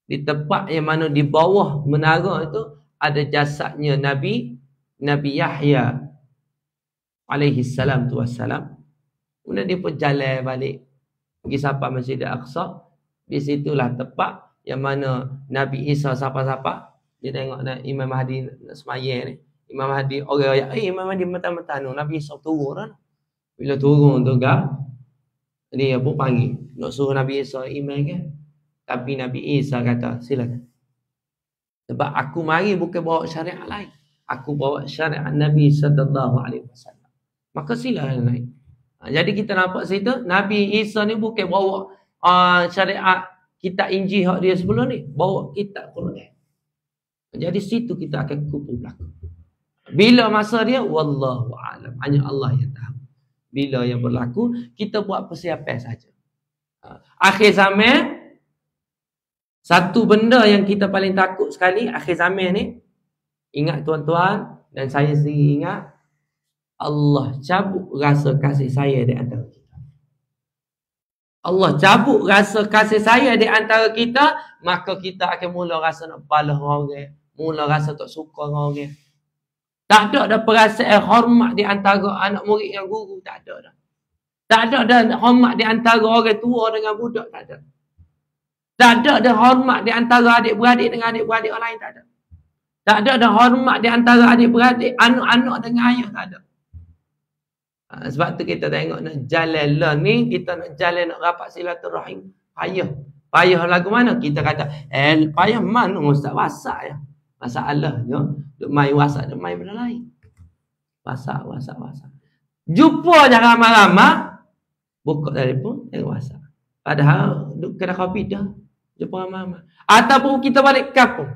di tempat yang mana di bawah menara itu ada jasadnya Nabi Yahya alaihissalam tu wassalam. Kemudian dia pun jalan balik pergi sampai Masjid Al-Aqsa. Di situlah tempat yang mana Nabi Isa sapa-sapa. Dia tengok Imam Mahdi nak semayang ni. Imam Mahdi orang Imam Mahdi mentah-mentah tu. Nabi Isa turun kan. Bila turun tu dia pun panggil nak suruh Nabi Isa imam kan. Tapi Nabi Isa kata, silakan. Sebab aku mari bukan bawa syariat lain. Aku bawa syariat Nabi SAW. Maka silakan naik. Jadi kita nampak situ Nabi Isa ni bukan bawa syariat kitab Injil hak dia sebelum ni, bawa kitab Quran. Jadi situ kita akan kumpul belakang. Bila masa dia, wallahu alam, hanya Allah yang tahu. Bila yang berlaku, kita buat persiapan saja. Akhir zaman, satu benda yang kita paling takut sekali akhir zaman ni, ingat tuan-tuan dan saya sendiri ingat, Allah cabut rasa kasih saya di antara kita. Allah cabut rasa kasih saya di antara kita, maka kita akan mula rasa nak balas orang, mula rasa tak suka dengan orang. Tak ada dah perasaan hormat di antara anak murid dengan guru, tak ada dah. Tak ada dah hormat di antara orang tua dengan budak, tak ada. Tak ada dah hormat di antara adik-beradik dengan adik-beradik orang lain, tak ada. Tak ada dah hormat di antara adik-beradik, anak-anak dengan ayah, tak ada. Sebab tu kita tengok nak jalan lah ni, kita nak jalan nak rapat silaturahim, payah. Payah lagu mana? Kita kata, payah mana Ustaz? Wasak ya. Masalahnya, duk main wasak, duk main benda lain. Wasak. Jumpa je ramai-ramai, buka telefon, tengok wasak. Padahal, duk kedai kopi dah, jumpa ramai-ramai. Ataupun kita balik kampung.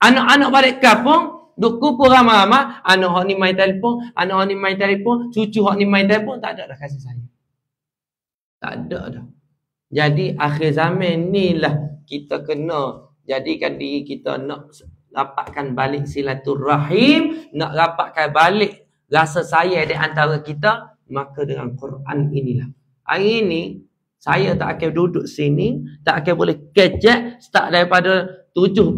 Anak-anak balik kampung, duk kumpul ramai-ramai, anak hak ni main telefon, anak hak ni main telefon, cucu hak ni main telefon, tak ada dah kasih sayang. Tak ada dah. Jadi akhir zaman ni lah kita kena jadikan diri kita nak rapatkan balik silaturahim, nak rapatkan balik rasa sayang di antara kita, maka dengan Quran inilah. Hari ini saya tak akan duduk sini, tak akan boleh kecek start daripada 7.40,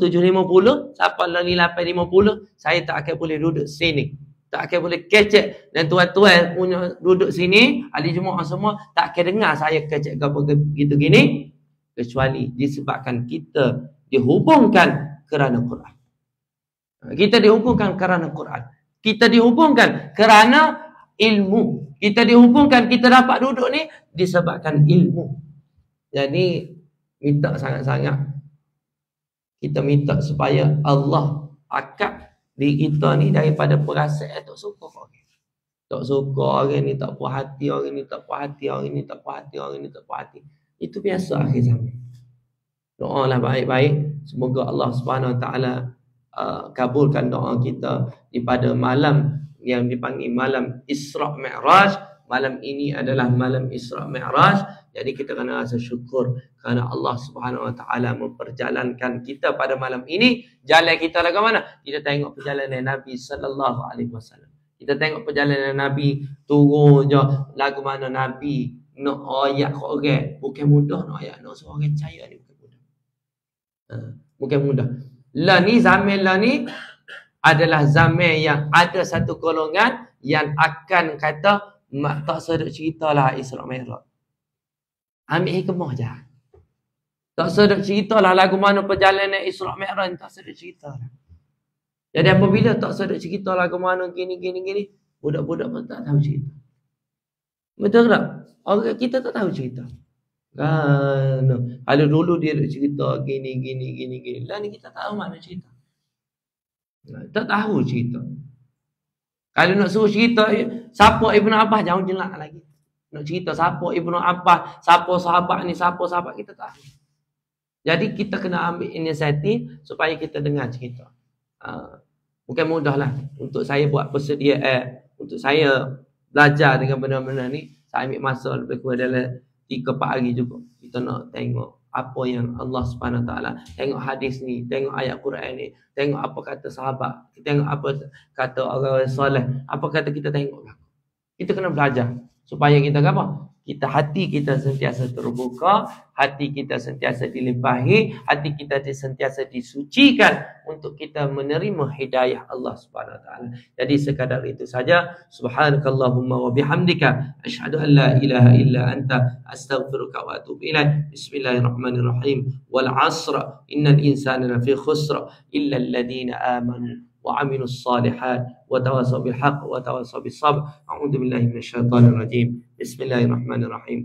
7.50 sampai lagi 8.50. Saya tak akan boleh duduk sini. Tak akan boleh kecek. Dan tuan-tuan punya duduk sini, ahli Jumaat semua, tak akan dengar saya kecek apa begitu gini. Kecuali disebabkan kita dihubungkan kerana Quran. Kita dihubungkan kerana Quran. Kita dihubungkan kerana ilmu. Kita dihubungkan, kita dapat duduk ni disebabkan ilmu. Jadi, minta sangat-sangat. Kita minta supaya Allah akad diri kita ni daripada perasaan tak suka orang. Tak suka orang ni, tak puas hati orang ni, tak puas hati orang ni, tak puas hati orang ni, tak puas hati. Itu biasa akhir zaman. Doalah baik-baik. Semoga Allah SWT kabulkan doa kita di pada malam yang dipanggil malam Isra' Mi'raj. Malam ini adalah malam Isra' Mi'raj. Jadi kita kena rasa syukur kerana Allah SWT memperjalankan kita pada malam ini. Jalan kita lagu mana? Kita tengok perjalanan Nabi SAW. Kita tengok perjalanan Nabi turun je lagu mana Nabi nak ayat ke orang. Bukan mudah nak ayat, nak suruh orang percaya ni bukan mudah. Bukan mudah. Zaman ni adalah zaman yang ada satu golongan yang akan kata mak tak sedek ceritalah Isra Mi'raj. Ambil hikmah je. Tak sedek ceritalah lagu mana perjalanan Isra Mi'raj, tak sedek ceritalah. Jadi apabila tak sedek cerita lagu mana gini, budak-budak pun tak tahu cerita. Betul tak? Orang kita tak tahu cerita. Kan, ada dulu dia nak cerita gini. Lah ni kita tahu mana cerita. Tak tahu cerita. Kalau nak suruh cerita siapa Ibnu Abbas, jangan jelak lagi. Nak cerita siapa Ibnu Abbas, siapa sahabat ni, siapa sahabat, kita tahu. Jadi kita kena ambil inisiatif supaya kita dengar cerita. Bukan mudah lah untuk saya buat persediaan, untuk saya belajar dengan benda-benda ni. Saya ambil masa lebih kurang dalam 3-4 hari juga. Kita nak tengok apa yang Allah Subhanahu Taala, tengok hadis ni, tengok ayat Quran ni, tengok apa kata sahabat, kita tengok apa kata orang soleh, apa kata kita tengok. Kita kena belajar supaya kita apa? Hati kita sentiasa terbuka, hati kita sentiasa dilimpahi, hati kita sentiasa disucikan untuk kita menerima hidayah Allah Subhanahu Wa Taala. Jadi sekadar itu saja. Subhanakallahumma wa bihamdika asyhadu an la ilaha illa anta astaghfiruka wa atubu ilaik. Bismillahirrahmanirrahim. Wal 'asr innal insana lafi khusr illa alladhina amanu وعملوا الصالحات وتواصوا بالحق وتواصوا بالصبر. أعوذ بالله من الشيطان الرجيم. بسم الله الرحمن الرحيم.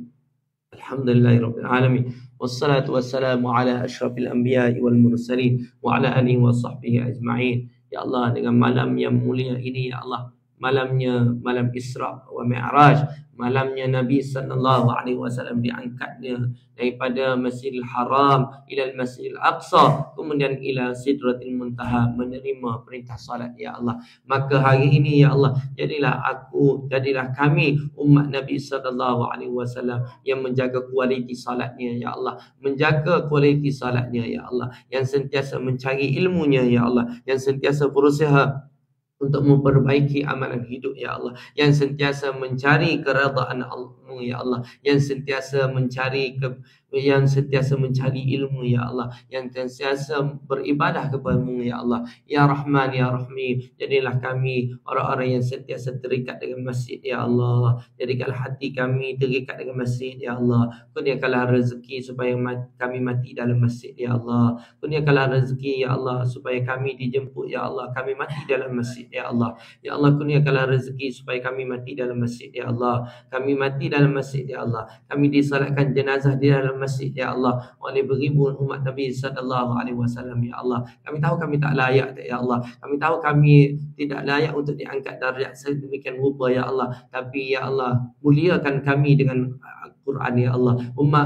الحمد لله رب العالمين والصلاة والسلام على أشرف الأنبياء والمرسلين وعلى آله وصحبه أجمعين. Ya Allah, dengan malam yang mulia ini, ya Allah, malam Isra wa Mi'raj, malamnya Nabi sallallahu alaihi wasallam diangkatnya daripada Masjidil Haram ila Masjidil Aqsa, kemudian ila Sidratil Muntaha, menerima perintah salat, ya Allah. Maka hari ini, ya Allah, jadilah kami umat Nabi sallallahu alaihi wasallam yang menjaga kualiti salatnya, ya Allah, menjaga kualiti salatnya, ya Allah, yang sentiasa mencari ilmunya, ya Allah, yang sentiasa berusaha untuk memperbaiki amalan hidup, ya Allah, yang sentiasa mencari keredaan Allah-Mu, ya Allah, yang sentiasa mencari ilmu, ya Allah, yang sentiasa beribadah kepada-Mu, ya Allah, ya Rahman, ya Rahim. Jadilah kami orang-orang yang sentiasa terikat dengan masjid, ya Allah. Jadikanlah hati kami terikat dengan masjid, ya Allah. Kurniakanlah rezeki supaya kami mati dalam masjid, ya Allah. Kurniakanlah rezeki, ya Allah, supaya kami dijemput, ya Allah, kami mati dalam masjid, ya Allah. Ya Allah, kurniakanlah rezeki supaya kami mati dalam masjid, ya Allah. Kami mati dalam masjid, ya Allah. Kami disalatkan jenazah di dalam masjid, ya Allah, oleh beribu umat Nabi sallallahu alaihi wasallam, ya Allah. Kami tahu kami tak layak, ya Allah. Kami tahu kami tidak layak untuk diangkat darjat sedemikian rupa, ya Allah. Tapi ya Allah, muliakan kami dengan Quran, ya Allah.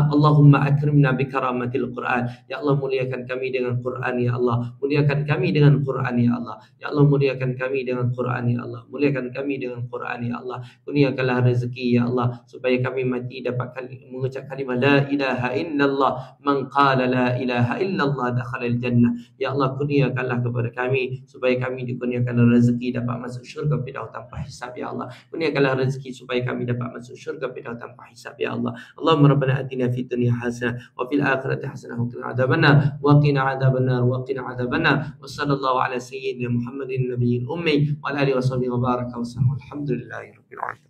Allahumma akrimna bi karamatil Quran. Ya Allah, muliakan kami dengan Quran, ya Allah. Muliakan kami dengan Quran, ya Allah. Ya Allah, muliakan kami dengan Quran, ya Allah. Muliakan kami dengan Quran, ya Allah. Kurniakanlah rezeki, ya Allah, supaya kami mati dapat mengucap kalimah la ilaha illallah. Man qala la ilaha illallah dakhala al-jannah. Ya Allah, kurniakanlah kepada kami supaya kami dikurniakan rezeki dapat masuk syurga Firdaus tanpa hisab, ya Allah. Kurniakanlah rezeki supaya kami dapat masuk syurga Firdaus tanpa hisab, ya Allah. Allahumma rabbana atina fid dunya hasanah wa fil akhirati hasanah wa qina adzabannar wa qina adzabannar wa sallallahu ala sayyidina Muhammadin nabiyil ummi wa ala alihi wa sahbihi wa baraka wa sallam. Alhamdulillahirabbil alamin.